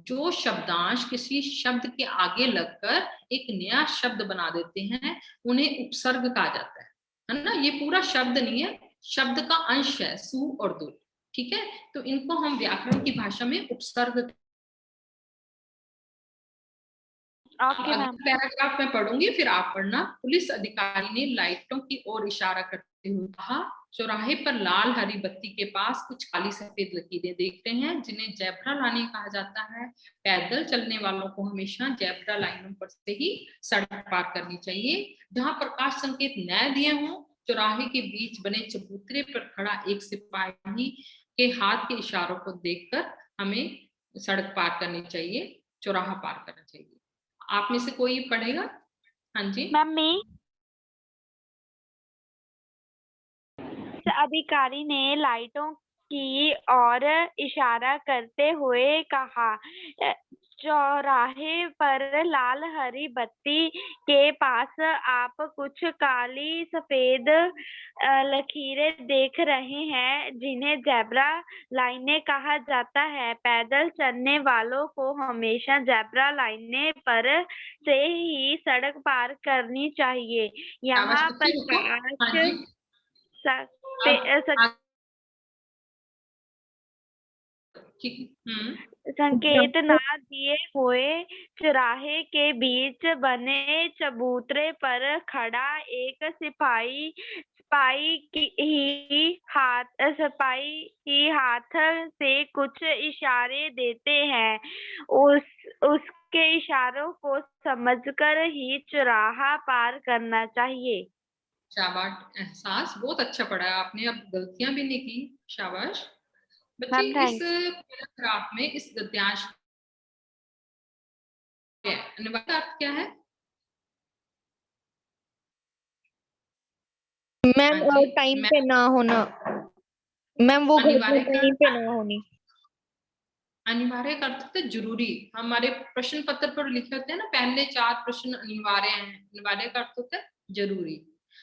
जो शब्दांश किसी शब्द के आगे लगकर एक नया शब्द बना देते हैं उन्हें उपसर्ग कहा जाता है ना। ये पूरा शब्द नहीं है, शब्द का अंश है, सु और दुर। ठीक है? तो इनको हम व्याकरण की भाषा में उपसर्ग। पैराग्राफ में पढ़ूंगी, फिर आप पढ़ना। पुलिस अधिकारी ने लाइटों की ओर इशारा करते हुए कहा, चौराहे पर लाल हरी बत्ती के पास कुछ काली सफेद लकीरें देख रहे हैं जिन्हें जेब्रा लाइन कहा जाता है। पैदल चलने वालों को हमेशा जेब्रा लाइनों पर से ही सड़क पार करनी चाहिए। जहां प्रकाश संकेत न दिए हों, चौराहे के बीच बने चबूतरे पर खड़ा एक सिपाही के हाथ के इशारों को देखकर हमें सड़क पार करनी चाहिए, चौराहा पार करना चाहिए। आप में से कोई पढ़ेगा? हाँ जी। मम्मी, अधिकारी ने लाइटों की ओर इशारा करते हुए कहा, चौराहे पर लाल हरी बत्ती के पास आप कुछ काली सफेद लकीरें देख रहे हैं जिन्हें जेब्रा लाइनें कहा जाता है। पैदल चलने वालों को हमेशा जेब्रा लाइनें पर से ही सड़क पार करनी चाहिए। यहाँ शाबाश बच्चे, रुको। हाँ जी। प्रकाश संकेत ना दिए हुए चौराहे के बीच बने चबूतरे पर खड़ा एक सिपाही सिपाही हाथ से कुछ इशारे देते हैं। उसके इशारों को समझकर ही चौराहा पार करना चाहिए। शाबाश, एहसास बहुत अच्छा पढ़ा है आपने, अब गलतियां भी नहीं की। शाबाश बच्चे। मैम, इस पैराग्राफ में इस गद्यांश अनिवार्य का अर्थ क्या है? मैम हाँ जी, टाइम पे ना होना। मैम वो अनिवार्य का टाइम पे ना होनी। अनिवार्य का अर्थ होता है जरूरी। हमारे प्रश्न पत्र पर लिखे होते हैं ना, पहले 4 प्रश्न अनिवार्य हैं। अनिवार्य का अर्थ होता है जरूरी।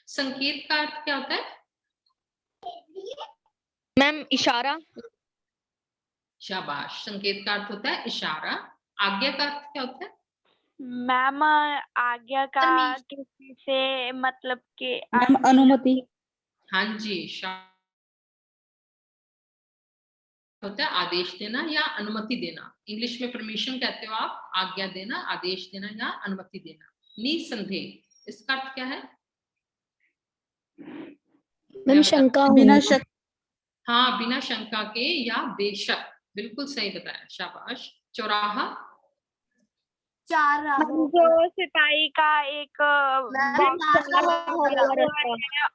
संकेत का अर्थ क्या होता है? मैम इशारा। शाबाश, संकेत का अर्थ होता है इशारा। आज्ञा का अर्थ क्या होता है? मैम आज्ञा का किसी से मतलब कि मैम अनुमति। हाँ जी, होता है आदेश देना या अनुमति देना। इंग्लिश में परमिशन कहते हो आप, आज्ञा देना, आदेश देना या अनुमति देना। निसंदेह, इसका अर्थ क्या है? मैम शंका बिना होना। शक। हाँ, बिना शंका के या बेशक, बिल्कुल सही बताया, शाबाश। चौराहा, जो सिपाही का एक बॉक्स है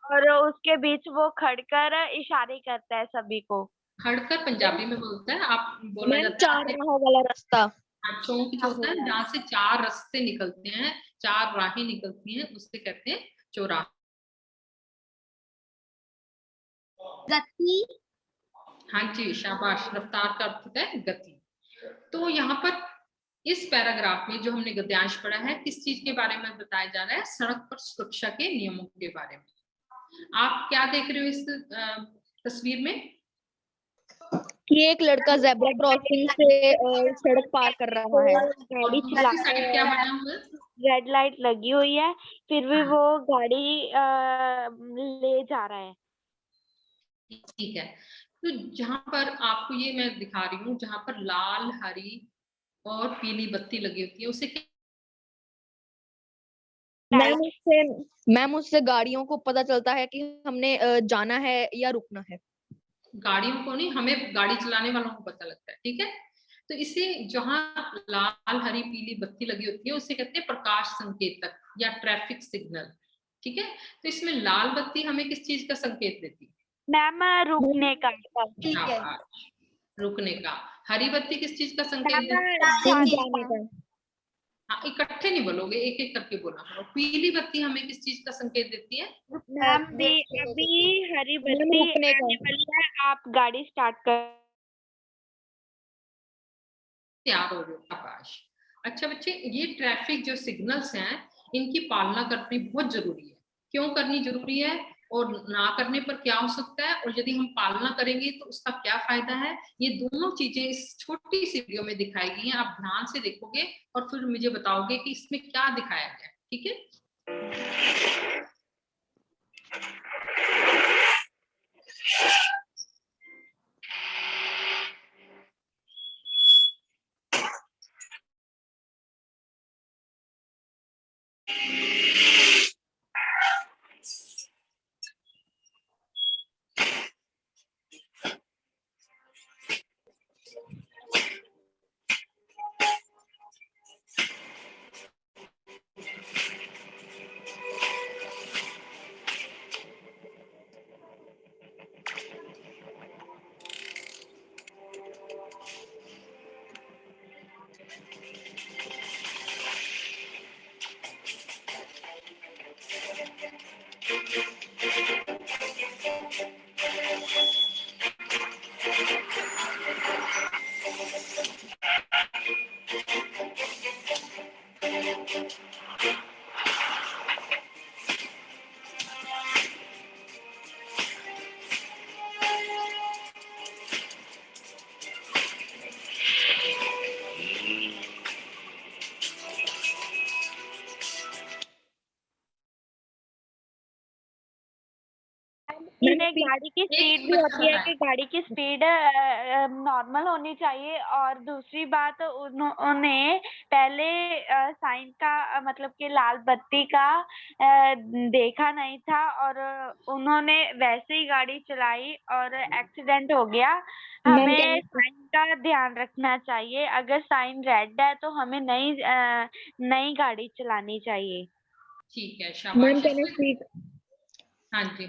और उसके बीच वो खड़कर इशारे करता है सभी को। खड़कर पंजाबी में बोलता है, आप बोला मैम जाता 4 है राहों वाला रास्ता। चौक जो होता है जहाँ से 4 रास्ते निकलते हैं, 4 राहें निकलती हैं, उससे कहते हैं चौराहा। गति। हाँ जी, शाबाश। रफ्तार का अर्थ होता है गति। तो यहाँ पर इस पैराग्राफ में जो हमने गद्यांश पढ़ा है, किस चीज के बारे में बताया जा रहा है? सड़क पर सुरक्षा के नियमों के बारे में। आप क्या देख रहे हो इस तस्वीर में? कि एक लड़का जेब्रा क्रॉसिंग से सड़क पार कर रहा है। और दूसरी साइड क्या बना हुआ है? रेड लाइट लगी हुई है, फिर भी वो गाड़ी ले जा रहा है। ठीक है, तो जहां पर आपको ये मैं दिखा रही हूँ, जहां पर लाल, हरी और पीली बत्ती लगी होती है, उसे मैम उससे गाड़ियों को पता चलता है कि हमने जाना है या रुकना है। गाड़ियों को नहीं, हमें गाड़ी चलाने वालों को पता लगता है। ठीक है, तो इसे जहां लाल, हरी, पीली बत्ती लगी होती है उसे कहते हैं प्रकाश संकेतक या ट्रैफिक सिग्नल। ठीक है, तो इसमें लाल बत्ती हमें किस चीज का संकेत देती है? मैम रुकने का। ठीक है, रुकने का। हरी बत्ती किस चीज का संकेत देती है? जाने का। हाँ, इकट्ठे नहीं बोलोगे, एक एक करके बोलना करो। पीली बत्ती हमें किस चीज का संकेत देती है? मैम अभी हरी बत्ती रुकने का। आने वाली है, आप गाड़ी स्टार्ट कर। तैयार हो जाओ, आकाश। अच्छा बच्चे, ये ट्रैफिक जो सिग्नल्स हैं, इनकी पालना करनी बहुत जरूरी है। क्यों करनी जरूरी है और ना करने पर क्या हो सकता है, और यदि हम पालना करेंगे तो उसका क्या फायदा है, ये दोनों चीजें इस छोटी सी वीडियो में दिखाई गई हैं। आप ध्यान से देखोगे और फिर मुझे बताओगे कि इसमें क्या दिखाया गया है। ठीक है, गाड़ी की एक स्पीड भी बच्चा होती है बताए। कि गाड़ी की स्पीड नॉर्मल होनी चाहिए, और दूसरी बात उन्होंने पहले साइन का मतलब कि लाल बत्ती का देखा नहीं था, और उन्होंने वैसे ही गाड़ी चलाई और एक्सीडेंट हो गया। मैम हमें साइन का ध्यान रखना चाहिए, अगर साइन रेड है तो हमें नई गाड़ी चलानी चाहिए। ठीक है, मैम शाबाश। कैन आई इसमें स्पीक? हाँ जी,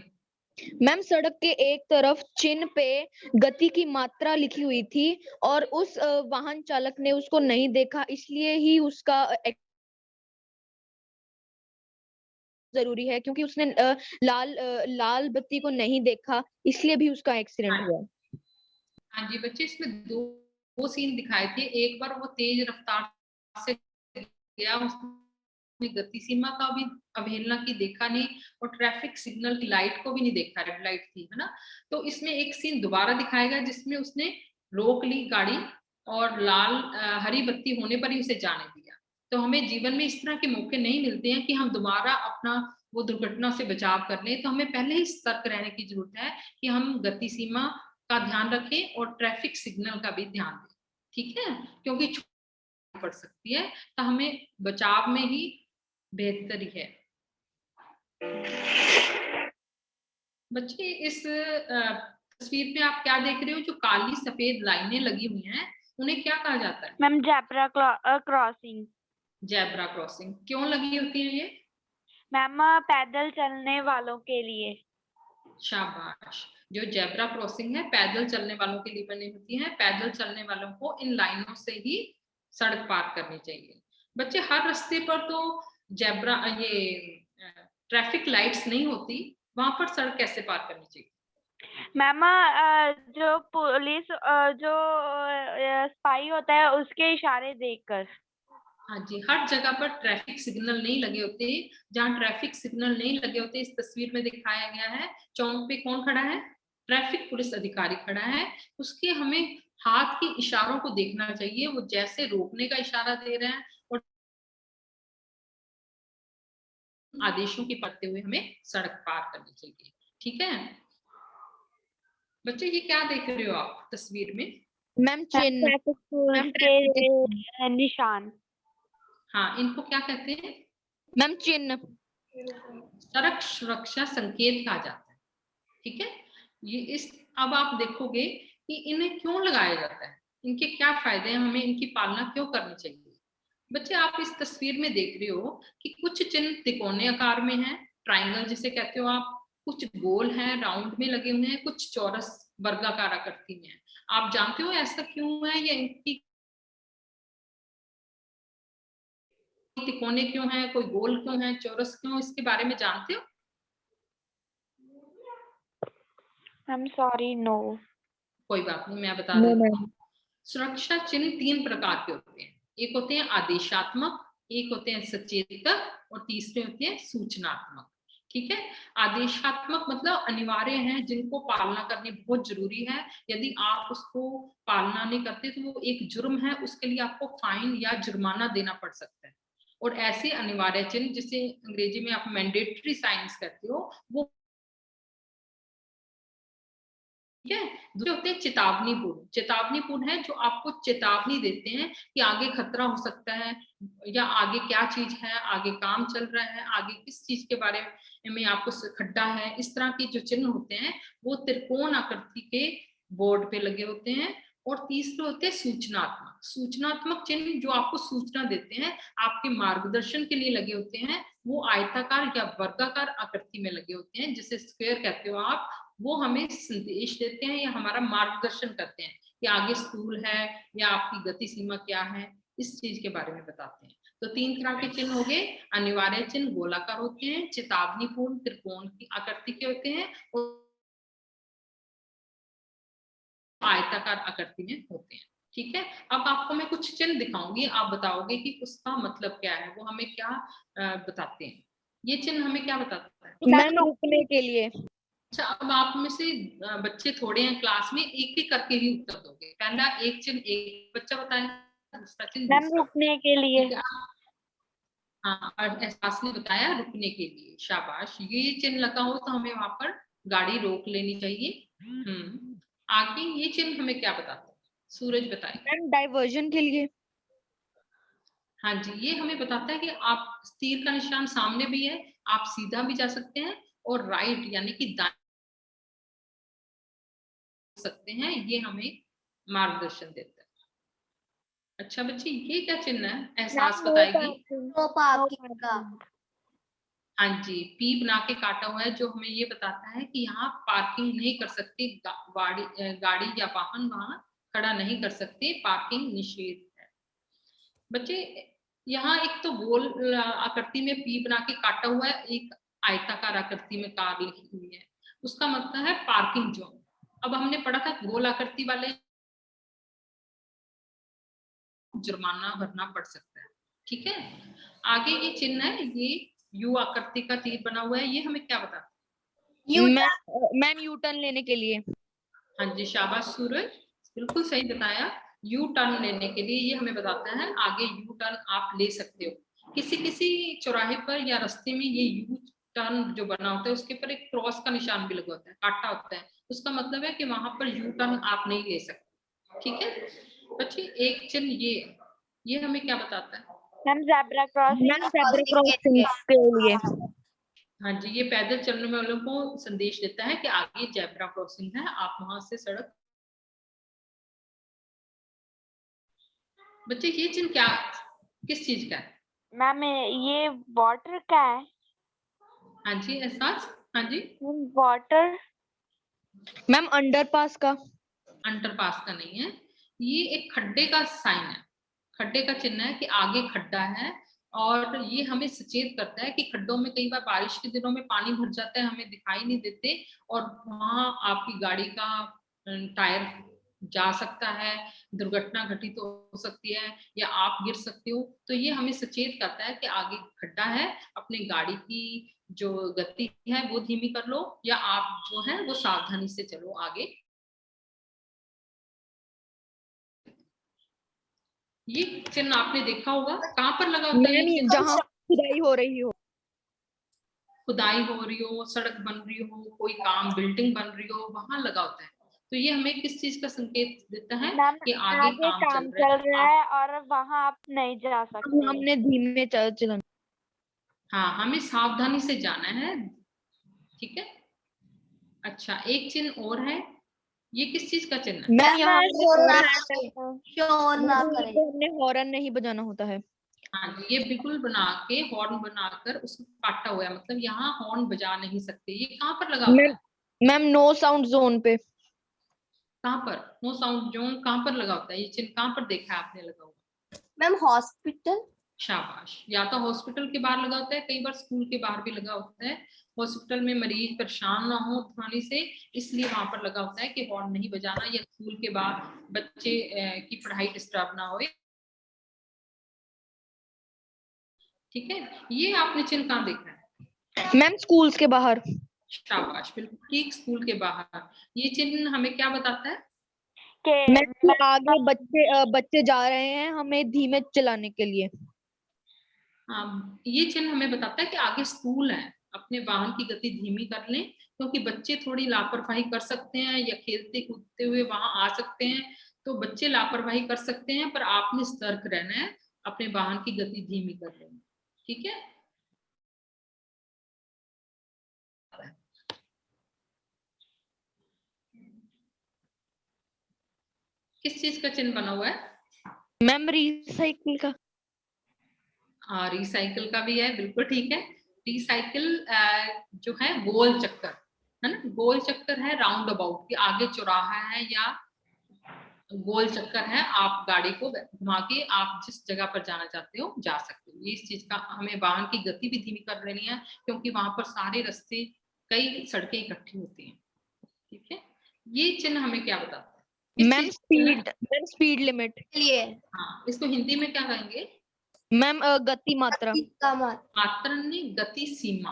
मैम सड़क के एक तरफ चिन्ह पे गति की मात्रा लिखी हुई थी और उस वाहन चालक ने उसको नहीं देखा, इसलिए ही उसका जरूरी है, क्योंकि उसने लाल बत्ती को नहीं देखा, इसलिए भी उसका एक्सीडेंट हुआ। हाँ जी बच्चे, इसमें दो सीन दिखाए थे। एक बार वो तेज रफ्तार से गया, उसने गति सीमा का भी अवहेलना की, देखा नहीं, और ट्रैफिक सिग्नल की लाइट को भी नहीं देखा, रेड लाइट थी, है ना। तो इसमें एक सीन दोबारा दिखाएगा जिसमें उसने रोक ली गाड़ी और हरी बत्ती होने पर ही उसे जाने दिया। तो हमें जीवन में इस तरह के मौके नहीं मिलते हैं कि हम दोबारा अपना वो दुर्घटना से बचाव कर लें। तो हमें पहले ही सतर्क रहने की जरूरत है कि हम गति सीमा का ध्यान रखें और ट्रैफिक सिग्नल का भी ध्यान दें, ठीक है, क्योंकि पड़ सकती है, तो हमें बचाव में ही बेहतरी है। बच्चे, इस तस्वीर में आप क्या देख रहे हो? जो काली सफेद लाइनें लगी हुई हैं, उन्हें क्या कहा जाता है? Ma'am zebra crossing. Zebra crossing. क्यों लगी होती है ये? मैम पैदल चलने वालों के लिए। शाबाश। जो जेब्रा क्रॉसिंग है पैदल चलने वालों के लिए बनी होती है। पैदल चलने वालों को इन लाइनों से ही सड़क पार करनी चाहिए। बच्चे, हर रास्ते पर तो जेब्रा ट्रैफिक लाइट्स नहीं होती, वहां पर सड़क कैसे पार करनी चाहिए? मैम जो पुलिस जो स्पाई होता है उसके इशारे देखकर। हाँ जी, हर जगह पर ट्रैफिक सिग्नल नहीं लगे होते। जहाँ ट्रैफिक सिग्नल नहीं लगे होते, इस तस्वीर में दिखाया गया है, चौक पे कौन खड़ा है? ट्रैफिक पुलिस अधिकारी खड़ा है। उसके हमें हाथ के इशारों को देखना चाहिए, वो जैसे रोकने का इशारा दे रहे हैं और आदेशों की पढ़ते हुए हमें सड़क पार करनी चाहिए, ठीक है। बच्चे, ये क्या देख रहे हो आप तस्वीर में? मैम चिन्ह। ट्रैफिक के निशान। हाँ, इनको क्या कहते हैं? मैम चिन्ह। सड़क सुरक्षा संकेत कहा जाता है, ठीक है। अब आप देखोगे कि इन्हें क्यों लगाया जाता है, इनके क्या फायदे हैं, हमें इनकी पालना क्यों करनी चाहिए। बच्चे, आप इस तस्वीर में देख रहे हो कि कुछ चिन्ह त्रिकोणीय आकार में है, ट्रायंगल जिसे कहते हो आप, कुछ गोल हैं, राउंड में लगे हुए हैं, कुछ चौरस वर्गाकार आकृति में है। आप जानते हो ऐसा क्यों है, या इनकी त्रिकोणीय क्यों है, कोई गोल क्यों है, चौरस क्यों, इसके बारे में जानते हो? I am sorry, no. कोई बात नहीं, मैं बता नो देती मैम। हूँ। सुरक्षा चिन्ह 3 प्रकार के होते हैं। एक होते हैं आदेशात्मक, एक होते हैं सचेतक, और तीसरे होते हैं सूचनात्मक, ठीक है। आदेशात्मक मतलब अनिवार्य है, जिनको पालना करनी बहुत जरूरी है। यदि आप उसको पालना नहीं करते तो वो एक जुर्म है, उसके लिए आपको फाइन या जुर्माना देना पड़ सकता है। और ऐसे अनिवार्य चिन्ह, जिसे अंग्रेजी में आप मैंडेटरी साइंस कहते हो, वो ठीक है। दूसरे होते हैं चेतावनीपूर्ण। चेतावनीपूर्ण है जो आपको चेतावनी देते हैं कि आगे खतरा हो सकता है, या आगे क्या चीज है, आगे काम चल रहा है, आगे किस चीज के बारे में आपको खड्डा है। इस तरह के जो चिन्ह होते हैं वो त्रिकोण आकृति के बोर्ड पे लगे होते हैं। और तीसरे होते हैं सूचनात्मक। सूचनात्मक चिन्ह जो आपको सूचना देते हैं, आपके मार्गदर्शन के लिए लगे होते हैं, वो आयताकार या वर्गाकार आकृति में लगे होते हैं, जिसे स्क्वायर कहते हो आप। वो हमें संदेश देते हैं या हमारा मार्गदर्शन करते हैं कि आगे स्कूल है या आपकी गति सीमा क्या है, इस चीज के बारे में बताते हैं। तो 3 तरह के चिन्ह हो गए। अनिवार्य चिन्ह गोलाकार होते हैं, चेतावनीपूर्ण त्रिकोण की आकृति के होते हैं, और आयताकार आकृति में होते हैं, ठीक है। अब आपको मैं कुछ चिन्ह दिखाऊंगी, आप बताओगे कि उसका मतलब क्या है, वो हमें क्या बताते हैं। ये चिन्ह हमें क्या बताता है? मैम रुकने के लिए। अच्छा, अब आप में से बच्चे थोड़े हैं क्लास में, एक एक करके ही उत्तर दोगे। पहला एक चिन्ह एक बच्चा बताएगा, दूसरा चिन्ह मैम दूसरा। रुकने के लिए। ठीक है, हाँ, और एहसास ने बताया रुकने के लिए, शाबाश। ये चिन्ह लगा हो तो हमें वहां पर गाड़ी रोक लेनी चाहिए। आगे ये चिन्ह हमें क्या बताता है? सूरज बताएं। मैम डाइवर्जन के लिए। हाँ जी, ये हमें बताता है कि आप तीर का निशान सामने भी है, आप सीधा भी जा सकते हैं और राइट यानी कि दाएं सकते हैं, ये हमें मार्गदर्शन देता है। अच्छा बच्चे, ये क्या चिन्ह है? एहसास बताएगी। हाँ जी, पी बना के काटा हुआ है, जो हमें ये बताता है कि यहाँ पार्किंग नहीं कर सकते, गाड़ी या वाहन वहां खड़ा नहीं कर सकते, पार्किंग निषेध है। बच्चे यहाँ एक तो गोल आकृति में पी बना के काटा हुआ है, एक आयताकार आकृति में कार लिखी हुई है, उसका मतलब है पार्किंग जोन। अब हमने पढ़ा था गोल आकृति वाले जुर्माना भरना पड़ सकता है। ठीक है, आगे ये चिन्ह है, ये यू आकृति का तीर बना हुआ है, ये हमें क्या बताता है? मैम यू टर्न लेने के लिए। हाँ जी, शाबाश सूरज, बिल्कुल सही बताया। यू टर्न लेने के लिए ये हमें बताता है, आगे यू टर्न आप ले सकते हो। किसी किसी चौराहे पर या रास्ते में ये यू टर्न जो बना होता है उसके ऊपर एक क्रॉस का निशान भी लगा होता है, काटा होता है, उसका मतलब है कि वहां पर यू टर्न आप नहीं ले सकते। ठीक है बच्चे, एक चिन्ह ये हमें क्या बताता है? मैम ज़ेब्रा क्रॉसिंग के लिए। हाँ जी, ये पैदल चलने वालों को संदेश देता है कि आगे जेब्रा क्रॉसिंग है, आप वहां से सड़क। बच्चे ये चिन्ह क्या, किस चीज का है? मैम ये वाटर का है। हाँ जी, एहसास। हाँ जी, वाटर। मैम अंडरपास का। अंडरपास का नहीं है, ये एक खड्डे का साइन है, खड्डे का चिन्ह है कि आगे खड्डा है, और ये हमें सचेत करता है कि खड्डों में कई बार बारिश के दिनों में पानी भर जाता है, हमें दिखाई नहीं देते, और वहां आपकी गाड़ी का टायर जा सकता है, दुर्घटना घटित हो सकती है, या आप गिर सकते हो। तो ये हमें सचेत करता है कि आगे खड्डा है, अपनी गाड़ी की जो गति है वो धीमी कर लो, या आप जो है वो सावधानी से चलो आगे। ये चिन्ह आपने देखा होगा, कहाँ पर लगा होता है ये? जहाँ खुदाई हो रही हो, खुदाई हो रही हो, सड़क बन रही हो, कोई काम बिल्डिंग बन रही हो, वहां लगा होता है। तो ये हमें किस चीज का संकेत देता है? कि आगे काम चल रहा है। और वहां आप नहीं जा सकते। हमने धीमे चलना। हाँ, हमें सावधानी से जाना है। ठीक है, अच्छा एक चिन्ह और है, ये किस चीज का चिन्ह है? मैम यहाँ हमने हॉर्न नहीं बजाना होता है। हाँ, ये बिल्कुल बना के हॉर्न बनाकर उसको काटा हुआ है, मतलब यहाँ हॉर्न बजा नहीं सकते। ये कहाँ पर लगा होता है? मैम नो साउंड जोन पे। कहाँ पर नो साउंड जोन कहाँ पर लगा होता है? ये चिन्ह कहाँ पर देखा है आपने लगा हुआ? Ma'am hospital. शाबाश, या तो हॉस्पिटल के बाहर लगा होता है, कई बार स्कूल के बाहर भी लगा होता है। हॉस्पिटल में मरीज परेशान ना हो ध्वनि से, इसलिए वहां पर लगा होता है कि हॉर्न नहीं बजाना, या स्कूल के बाहर बच्चे की पढ़ाई डिस्टर्ब ना हो। ठीक है, ये आपने चिन्ह कहाँ देखा है? मैम स्कूल्स के बाहर। शाबाश, बिल्कुल ठीक, स्कूल के बाहर। ये चिन्ह हमें क्या बताता है? मैम आगे बच्चे जा रहे हैं, हमें धीमे चलाने के लिए। ये चिन्ह हमें बताता है कि आगे स्कूल है, अपने वाहन की गति धीमी कर लें, क्योंकि बच्चे थोड़ी लापरवाही कर सकते हैं, या खेलते कूदते हुए वहां आ सकते हैं। तो बच्चे लापरवाही कर सकते हैं, पर आपने सतर्क रहना है, अपने वाहन की गति धीमी कर लेनी। ठीक है, किस चीज का चिन्ह बना हुआ है? मैम रिसाइकिल का। हाँ, रिसाइकिल का भी है, बिल्कुल ठीक है। रिसाइकिल जो है गोल चक्कर है ना, गोल चक्कर है, राउंड अबाउट, कि आगे चौराहा है या गोल चक्कर है, आप गाड़ी को घुमा के आप जिस जगह पर जाना चाहते हो जा सकते हो। ये इस चीज का हमें वाहन की गति भी धीमी कर लेनी है, क्योंकि वहां पर सारे रास्ते, कई सड़कें इकट्ठी होती हैं। ठीक है, ये चिन्ह हमें क्या बताता है? Ma'am speed limit. हाँ, इसको हिंदी में क्या कहेंगे? मैम गति मात्रा। मात्रा नहीं, गति सीमा।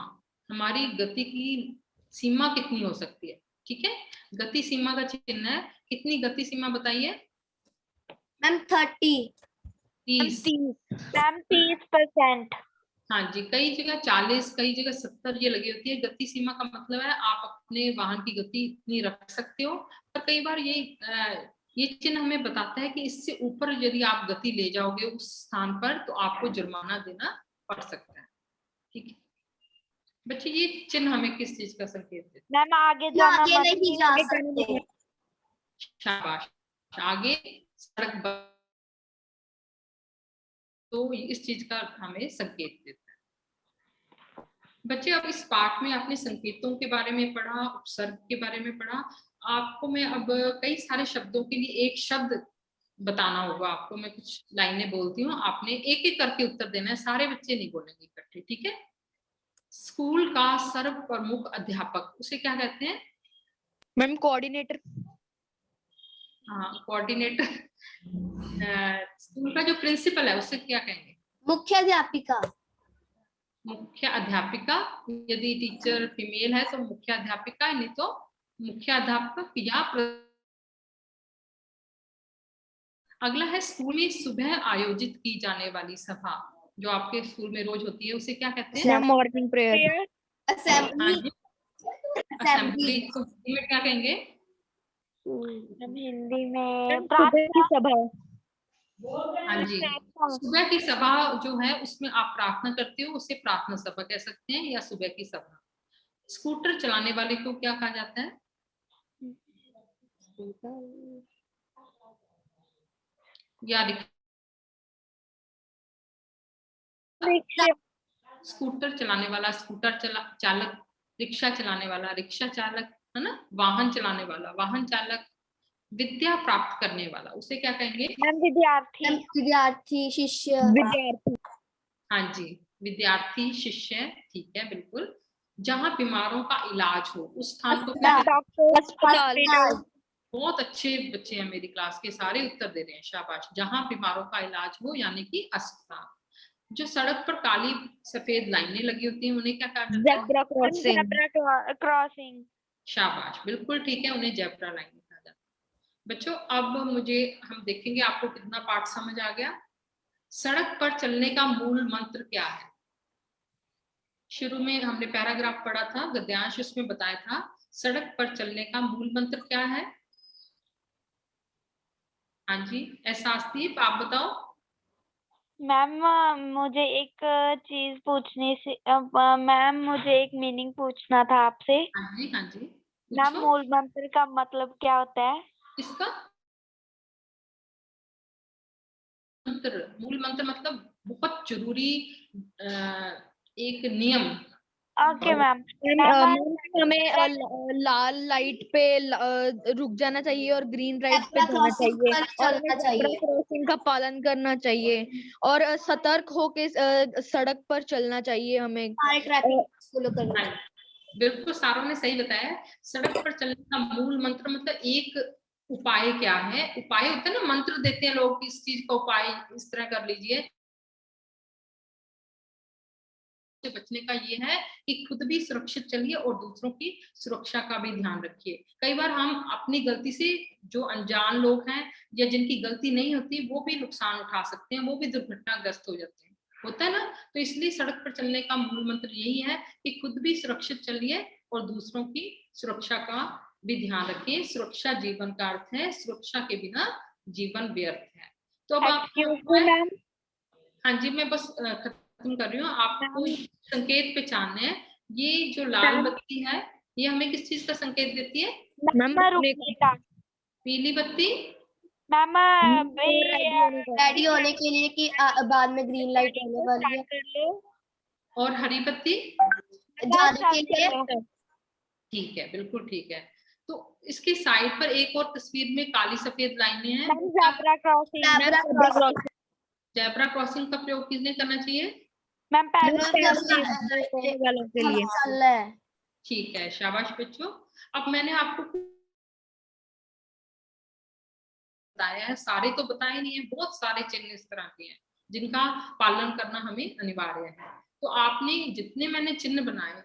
हमारी गति की सीमा कितनी हो सकती है? ठीक है, गति सीमा का चिन्ह है। कितनी गति सीमा बताइए? मैम 30। 30। मैम 30%। हाँ जी, कई जगह 40, कई जगह 70 ये लगी होती है। गति सीमा का मतलब है आप अपने वाहन की गति इतनी रख सकते हो, पर कई बार ये चिन्ह हमें बताता है कि इससे ऊपर यदि आप गति ले जाओगे उस स्थान पर तो आपको जुर्माना देना पड़ सकता है। ठीक है बच्चे, ये चिन्ह हमें किस चीज का संकेत देता है? मैम आगे जाना आगे मत नहीं जा सकते। शाबाश, आगे सड़क तो इस चीज का हमें संकेत देता है। बच्चे अब इस पाठ में आपने संकेतों के बारे में पढ़ा, उपसर्ग के बारे में पढ़ा। आपको मैं अब कई सारे शब्दों के लिए एक शब्द बताना होगा। आपको मैं कुछ लाइनें बोलती हूँ, आपने एक एक करके उत्तर देना है, सारे बच्चे नहीं बोलेंगे इकट्ठे, ठीक है? स्कूल का सर्व प्रमुख अध्यापक उसे क्या कहते हैं? Ma'am coordinator. हाँ, कोऑर्डिनेटर। स्कूल का जो प्रिंसिपल है उसे क्या कहेंगे? मुख्याध्यापिका। मुख्य अध्यापिका, यदि टीचर फीमेल है तो मुख्य अध्यापिका, नहीं तो मुख्य अध्यापक या अगला है स्कूल में सुबह आयोजित की जाने वाली सभा, जो आपके स्कूल में रोज होती है, उसे क्या कहते हैं? Morning prayer. असेंबली। असेंबली को हिंदी में क्या कहेंगे? हम हिंदी में सुबह की सभा। हाँ जी, सुबह की सभा जो है उसमें आप प्रार्थना करते हो, उसे प्रार्थना सभा कह सकते हैं या सुबह की सभा। स्कूटर चलाने वाले को क्या कहा जाता है? या स्कूटर चलाने वाला, स्कूटर चालक, रिक्शा चलाने वाला, रिक्शा चालक, है ना? वाहन चलाने वाला, वाहन चालक। विद्या प्राप्त करने वाला उसे क्या कहेंगे? विद्यार्थी। विद्यार्थी, शिष्य। विद्यार्थी। हाँ जी, विद्यार्थी, शिष्य, ठीक है, बिल्कुल। जहाँ बीमारों का इलाज हो उस स्थान को क्या कहते हैं? अस्पताल। बहुत अच्छे बच्चे हैं मेरी क्लास के, सारे उत्तर दे रहे हैं, शाबाश। जहाँ बीमारों का इलाज हो यानी कि अस्पताल। जो सड़क पर काली सफेद लाइनें लगी होती हैं उन्हें क्या कहा जाता है? Zebra crossing. क्रॉसिंग। शाबाश, बिल्कुल ठीक है, उन्हें जेब्रा लाइन कहा जाता है। बच्चों अब हम देखेंगे आपको कितना पाठ समझ आ गया। सड़क पर चलने का मूल मंत्र क्या है? शुरू में हमने पैराग्राफ पढ़ा था, गद्यांश उसमें बताया था। सड़क पर चलने का मूल मंत्र क्या है? हाँ जी, एहसासदीप आप बताओ। मैम मुझे एक चीज पूछनी सी मैम मुझे एक मीनिंग पूछना था आपसे। हाँ जी, हाँ जी, मैम पूछो। मूल मंत्र का मतलब क्या होता है? इसका मंत्र, मूल मंत्र मतलब बहुत जरूरी एक नियम। Okay ma'am. हमें लाल लाइट पे रुक जाना चाहिए और ग्रीन लाइट पे जाना चाहिए और ज़ेब्रा क्रॉसिंग का पालन करना चाहिए और सतर्क होके सड़क पर चलना चाहिए हमें। बिल्कुल, सारों ने सही बताया। सड़क पर चलने का मूल मंत्र मतलब एक उपाय क्या है? उपाय होता है ना, मंत्र देते हैं लोग, इस चीज का उपाय इस तरह कर लीजिए। से बचने का ये है कि खुद भी सुरक्षित चलिए और दूसरों की सुरक्षा का भी ध्यान रखिए। कई बार हम अपनी गलती से, जो अनजान लोग हैं या जिनकी गलती नहीं होती, वो भी नुकसान उठा सकते हैं, वो भी दुर्घटनाग्रस्त हो जाते हैं, होता है ना? तो इसलिए सड़क पर चलने का मूल मंत्र यही है कि खुद भी सुरक्षित चलिए और दूसरों की सुरक्षा का भी ध्यान रखिए। सुरक्षा जीवन का अर्थ है, सुरक्षा के बिना जीवन व्यर्थ है। तो अब आप, हाँ जी, मैं बस खत्म कर रही हूँ। आपको संकेत पहचानने हैं। ये जो लाल बत्ती है ये हमें किस चीज का संकेत देती है? पीली बत्ती मैम रेडी होने के लिए कि बाद में ग्रीन लाइट होने वाली है। और हरी बत्ती जाने के लिए। ठीक है, बिल्कुल ठीक है। तो इसके साइड पर एक और तस्वीर में काली सफेद लाइनें हैं। ज़ेब्रा क्रॉसिंग का प्रयोग किसने करना चाहिए? मैम ठीक है, शाबाश बच्चों। अब मैंने आपको बताया है, सारे तो बताए नहीं है, बहुत सारे चिन्ह इस तरह के हैं जिनका पालन करना हमें अनिवार्य है। तो आपने जितने मैंने चिन्ह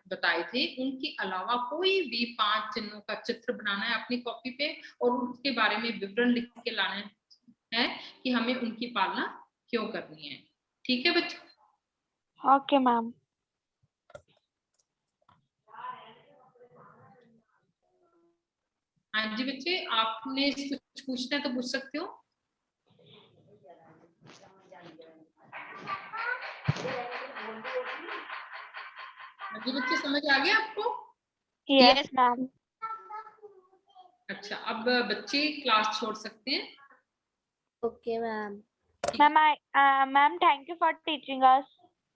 बताए थे उनके अलावा कोई भी 5 चिन्हों का चित्र बनाना है अपनी कॉपी पे और उसके बारे में विवरण लिख के लाना है कि हमें उनकी पालना क्यों करनी है। ठीक है बच्चों? Okay, ma'am. हाँ जी बच्चे, आपने कुछ पूछना है तो पूछ सकते हो। हाँ जी बच्चे, समझ आ गया आपको? Yes, ma'am. अच्छा, अब बच्चे क्लास छोड़ सकते हैं। Okay ma'am. Ma'am, thank you for teaching us.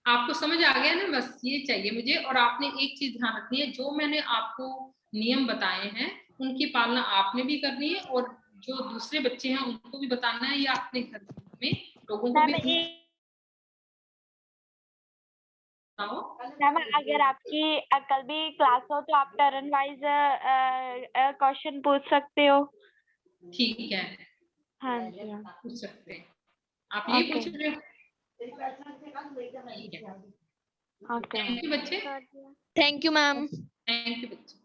आपको समझ आ गया ना, बस ये चाहिए मुझे। और आपने एक चीज ध्यान रखनी है, जो मैंने आपको नियम बताए हैं उनकी पालना आपने भी करनी है, और जो दूसरे बच्चे हैं उनको भी बताना है, या अपने घर में लोगों को भी बताओ। मैम, अगर आपकी कल भी क्लास हो तो आप टर्न वाइज क्वेश्चन पूछ सकते हो। ठीक है, हाँ जी मैम। पूछ सकते हैं। आप ये Okay. पूछ रहे हो? ठीक है, Okay. थैंक यू बच्चे। Thank you ma'am. Thank you बच्चे।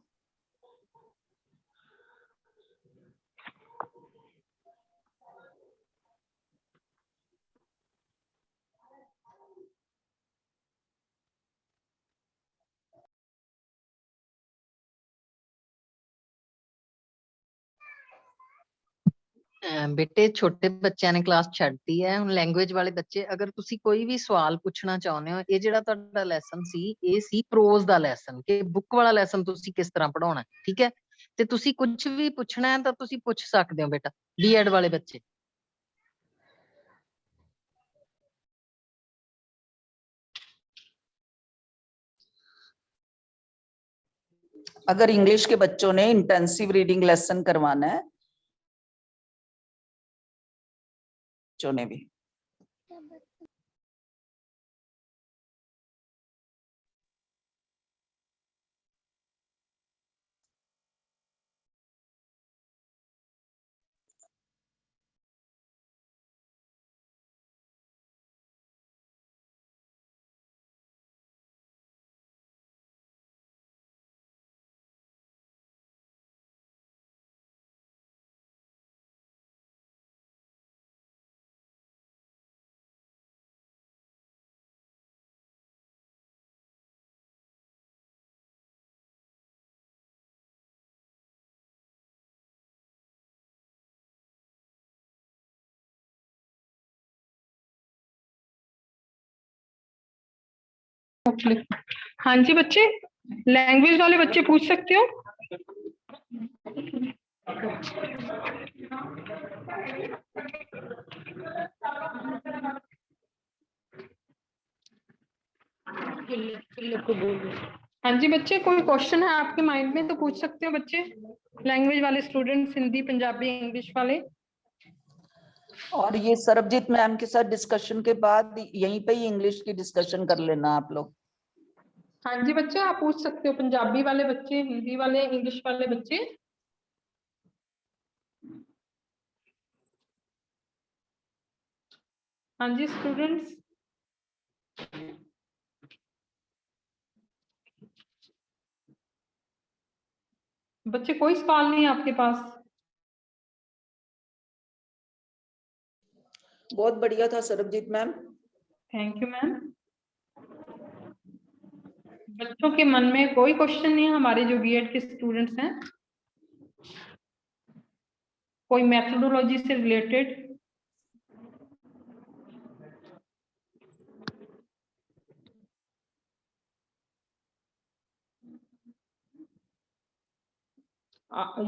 ਬੇਟੇ ਛੋਟੇ ਬੱਚਿਆਂ ਨੇ ਕਲਾਸ ਛੱਡਤੀ ਹੈ ਹੁਣ। ਲੈਂਗੁਏਜ ਵਾਲੇ ਬੱਚੇ, ਅਗਰ ਤੁਸੀਂ ਕੋਈ ਵੀ ਸਵਾਲ ਪੁੱਛਣਾ ਚਾਹੁੰਦੇ ਹੋ, ਇਹ ਜਿਹੜਾ ਤੁਹਾਡਾ ਲੈਸਨ ਸੀ ਇਹ ਸੀ ਪ੍ਰੋਜ਼ ਦਾ ਲੈਸਨ, ਕਿ ਬੁੱਕ ਵਾਲਾ ਲੈਸਨ ਤੁਸੀਂ ਕਿਸ ਤਰ੍ਹਾਂ ਪੜਾਉਣਾ, ਠੀਕ ਹੈ। ਤੇ ਤੁਸੀਂ ਕੁਝ ਵੀ ਪੁੱਛਣਾ ਹੈ ਤਾਂ ਤੁਸੀਂ ਪੁੱਛ ਸਕਦੇ ਹੋ ਬੇਟਾ, ਬੀਐਡ ਵਾਲੇ ਬੱਚੇ। अगर इंग्लिश के बच्चों ने इंटेंसिव रीडिंग लेसन करवाना है, बच्चों ने भी हाँ जी बच्चे, लैंग्वेज वाले बच्चे पूछ सकते हो। हाँ जी बच्चे, कोई क्वेश्चन है आपके माइंड में तो पूछ सकते हो बच्चे। लैंग्वेज वाले स्टूडेंट्स, हिंदी, पंजाबी, इंग्लिश वाले। और ये सरबजीत मैम के साथ डिस्कशन के बाद यहीं पे ही इंग्लिश की डिस्कशन कर लेना आप लोग। हाँ जी बच्चे, आप पूछ सकते हो, पंजाबी वाले बच्चे, हिंदी वाले, इंग्लिश वाले बच्चे। हाँ जी स्टूडेंट्स। बच्चे, कोई सवाल नहीं है आपके पास? बहुत बढ़िया था Sarabjit ma'am. Thank you ma'am. बच्चों के मन में कोई क्वेश्चन नहीं है, हमारे जो बीएड के स्टूडेंट्स हैं, कोई मेथोडोलॉजी से रिलेटेड?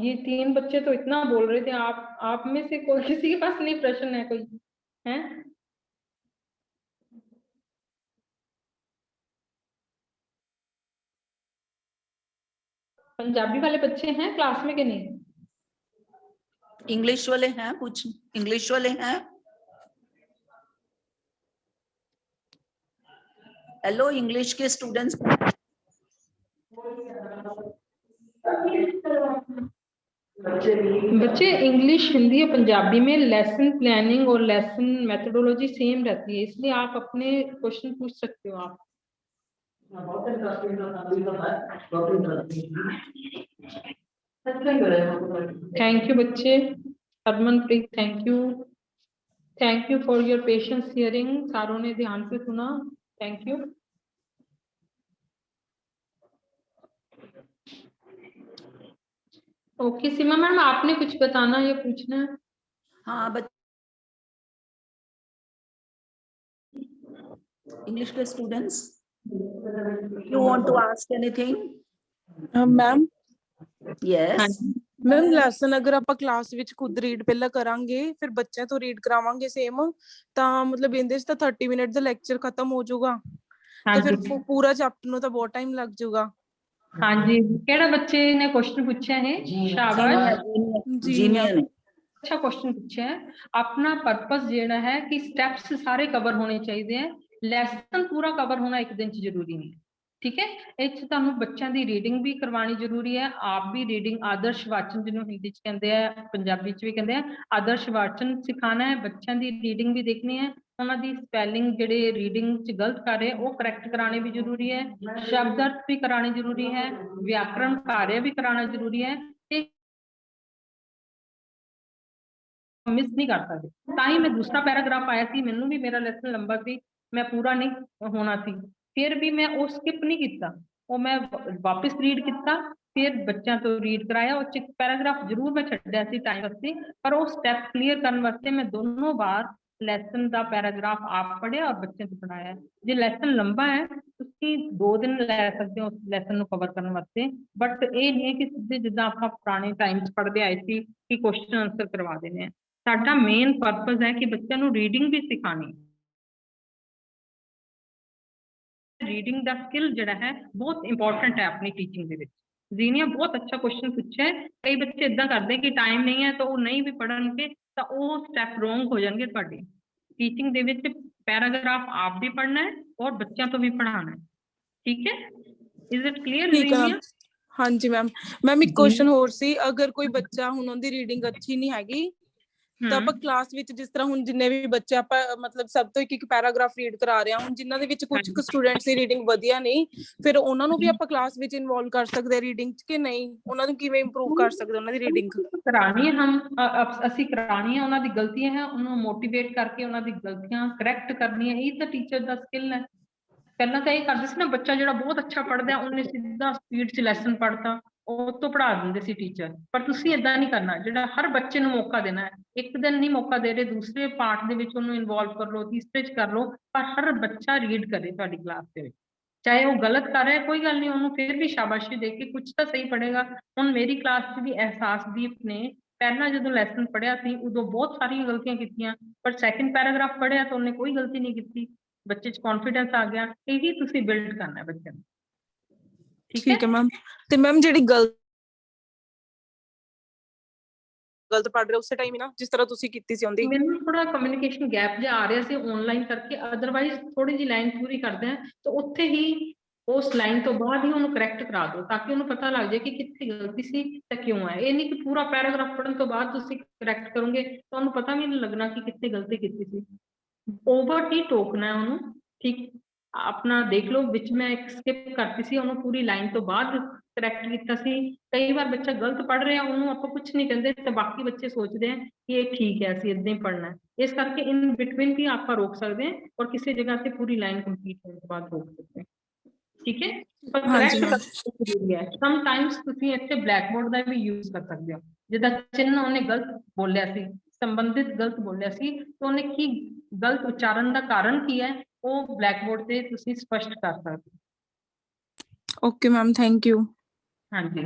ये 3 बच्चे तो इतना बोल रहे थे, आप में से कोई, किसी के पास नहीं प्रश्न है कोई है? पंजाबी वाले बच्चे हैं क्लास में कि नहीं? इंग्लिश वाले हैं, पूछ इंग्लिश वाले हैं। हेलो इंग्लिश के स्टूडेंट्स। बच्चे, इंग्लिश, हिंदी और पंजाबी में लेसन प्लानिंग और लेसन मेथोडोलॉजी सेम रहती है, इसलिए आप अपने क्वेश्चन पूछ सकते हो। आप थैंक यू बच्चे। Harmanpreet, thank you for your patience hearing. सारों ने ध्यान से सुना, thank you. Okay Seema ma'am, आपने कुछ बताना या पूछना है? हाँ इंग्लिश के students, you want to ask anything? Ma'am yes ma'am lesson ਅਗਰ ਆਪਾਂ ਕਲਾਸ ਵਿੱਚ ਖੁਦ ਰੀਡ ਪਹਿਲਾਂ ਕਰਾਂਗੇ ਫਿਰ ਬੱਚਿਆਂ ਤੋਂ ਰੀਡ ਕਰਾਵਾਂਗੇ ਸੇਮ, ਤਾਂ ਮਤਲਬ ਇਹਦੇ 'ਚ ਤਾਂ 30 ਮਿੰਟ ਦਾ ਲੈਕਚਰ ਖਤਮ ਹੋ ਜਾਊਗਾ, ਤਾਂ ਫਿਰ ਪੂਰਾ ਚੈਪਟਰ ਨੂੰ ਤਾਂ ਬਹੁਤ ਟਾਈਮ ਲੱਗ ਜਾਊਗਾ। ਹਾਂਜੀ, ਕਿਹੜਾ ਬੱਚੇ ਨੇ ਕੁਐਸਚਨ ਪੁੱਛਿਆ ਹੈ? ਸ਼ਾਬਾਸ਼ ਜੀ ਮੈਮ, अच्छा क्वेश्चन पूछा है। अपना पर्पस जेड़ा है कि स्टेप्स सारे कवर होने चाहिए हैं, लैसन पूरा कवर होना एक दिन च जरूरी नहीं, ठीक है। इस तुहानू बच्चों की रीडिंग भी करवानी जरूरी है, आप भी रीडिंग आदर्श वाचन जिन्होंने हिंदी च कहते हैं, पंजाबी च भी कहते हैं, आदर्श वाचन सिखाना है। बच्चों की रीडिंग भी देखनी है, उन्होंने स्पैलिंग जेडे रीडिंग च गलत कर रहे वो करैक्ट कराने भी जरूरी है, शब्द अर्थ भी कराने जरूरी है, व्याकरण कार्य भी कराना जरूरी है, मिस नहीं कर सकते। ताई मैं दूसरा पैराग्राफ आया थी, मैनू भी मेरा लेसन लंबा सी, मैं पूरा नहीं होना सी, फिर भी मैं वो स्किप नहीं किया, वो मैं वापस रीड किया, फिर बच्चों तो रीड कराया। वो पैराग्राफ जरूर मैं छड्डिया सी टाइम वास्ते, पर वो स्टैप क्लीयर करने वास्ते मैं दोनों बार लेसन का पैराग्राफ आप पढ़िया और बच्चों को पढ़ाया। जो लेसन लंबा है तुसीं 2 दिन लै सकते हो उस लेसन को कवर करने वास्ते, बट ये नहीं है कि सीधे जिद्दां आपां पुराने टाइम च पढ़ते आए सी कि क्वेश्चन आंसर करवा देने। साडा मेन पर्पस है कि बच्चों को रीडिंग भी सिखानी, रीडिंग का स्किल जिहड़ा है बहुत इंपॉर्टेंट है अपनी टीचिंग दे विच। जीनिया बहुत अच्छा क्वेश्चन पूछा है। कई बच्चे इदां करते कि टाइम नहीं है तो वो नहीं भी पढ़नगे, तो वो स्टैप रोंग हो जाएंगे। तुहाडी टीचिंग दे विच पैराग्राफ आप भी पढ़ना है और बच्चों तो भी पढ़ाना है, ठीक है। Is it clear Zeenia? ਹਾਂਜੀ ਮੈਮ। ਮੈਮ ਇੱਕ ਕੁਐਸਚਨ ਹੋਰ ਸੀ, ਅਗਰ ਕੋਈ ਬੱਚਾ ਹੁਣ ਉਹਦੀ ਰੀਡਿੰਗ ਅੱਛੀ ਨਹੀਂ ਹੈਗੀ ਤਾਂ ਆਪਾਂ ਕਲਾਸ ਵਿੱਚ ਜਿਸ ਤਰ੍ਹਾਂ ਹੁਣ ਜਿੰਨੇ ਵੀ ਬੱਚੇ ਆਪਾਂ ਮਤਲਬ ਸਭ ਤੋਂ ਇੱਕ ਪੈਰਾਗ੍ਰਾਫ ਰੀਡ ਕਰਾ ਰਹੇ ਹਾਂ, ਹੁਣ ਜਿਨ੍ਹਾਂ ਦੇ ਵਿੱਚ ਕੁਝ ਕੁ ਸਟੂਡੈਂਟਸ ਦੀ ਰੀਡਿੰਗ ਵਧੀਆ ਨਹੀਂ, ਫਿਰ ਉਹਨਾਂ ਨੂੰ ਵੀ ਆਪਾਂ ਕਲਾਸ ਵਿੱਚ ਇਨਵੋਲਵ ਕਰ ਸਕਦੇ ਰੀਡਿੰਗ ਚ ਕਿ ਨਹੀਂ? ਉਹਨਾਂ ਨੂੰ ਕਿਵੇਂ ਇੰਪਰੂਵ ਕਰ ਸਕਦੇ ਉਹਨਾਂ ਦੀ ਰੀਡਿੰਗ? करानी है हम असी करानी है, उन्होंने गलतियां हैं उन्होंने मोटिवेट करके उन्होंने गलतियां करैक्ट करनी है, यही तो टीचर का स्किल है। पहला तो यही करते ना, बच्चा जो बहुत अच्छा पढ़ता है उन्हें सीधा स्पीड च लैसन पढ़ता तो पढ़ा देंगे सी टीचर, पर तुसीं इदां नहीं करना। जो हर बच्चे को मौका देना है, एक दिन नहीं मौका दे रहे, दूसरे पार्ट दे विच उन्हें इन्वॉल्व कर लो, तीसरे च कर लो, पर हर बच्चा रीड करे तुहाडी क्लास दे विच। चाहे वो गलत कर रहा है कोई गल नहीं, उन्होंने फिर भी शाबाशी दे के कुछ तो सही पढ़ेगा। हुण मेरी क्लास च भी एहसासदीप ने पहला जो लैसन पढ़िया सी उदों बहुत सारी गलतियां कीतियां, पर सैकेंड पैराग्राफ पढ़िया तो उन्हें कोई गलती नहीं की, बच्चे च कॉन्फिडेंस आ गया। यही तुसीं बिल्ड करना है बच्चे नूं, ठीक है मैम। ते मैम जेडी गलत पढ़ रहे उस टाइम ही ना जिस तरह तुसी कीती सी ओंदी, मैनूं थोड़ा कम्युनिकेशन गैप जिहा आ रहा सी ऑनलाइन करके, अदरवाइज थोड़ी जी लाइन पूरी करते हैं तो उत्थे ही उस लाइन तो बाद ही उन्होंने करैक्ट करा दो, ताकि उन्हें पता लग जाए कि कितनी गलती सी ते क्यों है। ये नहीं कि पूरा पैराग्राफ पढ़ने तो बाद तुसी करैक्ट करोगे तो उन्हें पता भी नहीं लगना कि कितनी गलती की सी। ओवर ही टोकना है उन्होंने, ठीक। अपना देख लो विच मैं एक स्किप करती सी, उन्होंने पूरी लाइन तो बाद करैक्ट किया सी। कई बार बच्चा गलत पढ़ रहा उन्होंने आप कुछ नहीं कहते तो बाकी बच्चे सोचते हैं कि ये ठीक है, असीं इदां ही पढ़ना है, इस करके इन बिटवीन भी आप रोक सकते हैं और किसी जगह से पूरी लाइन कंप्लीट होने के बाद रोक सकते हैं, ठीक है। पर करैक्ट जरूरी है। समटाइम्स तुसीं इत्थे ब्लैक बोर्ड का भी यूज कर सकते हो, जिद्दां चिन्ह उन्हें गलत बोलिया सी, संबंधित गलत बोलिया सी, तो उन्हें की गलत उच्चारण का कारण की है वो ब्लैक बोर्ड से तुसीं स्पष्ट कर सकते हो। Okay ma'am, thank you. हाँ जी।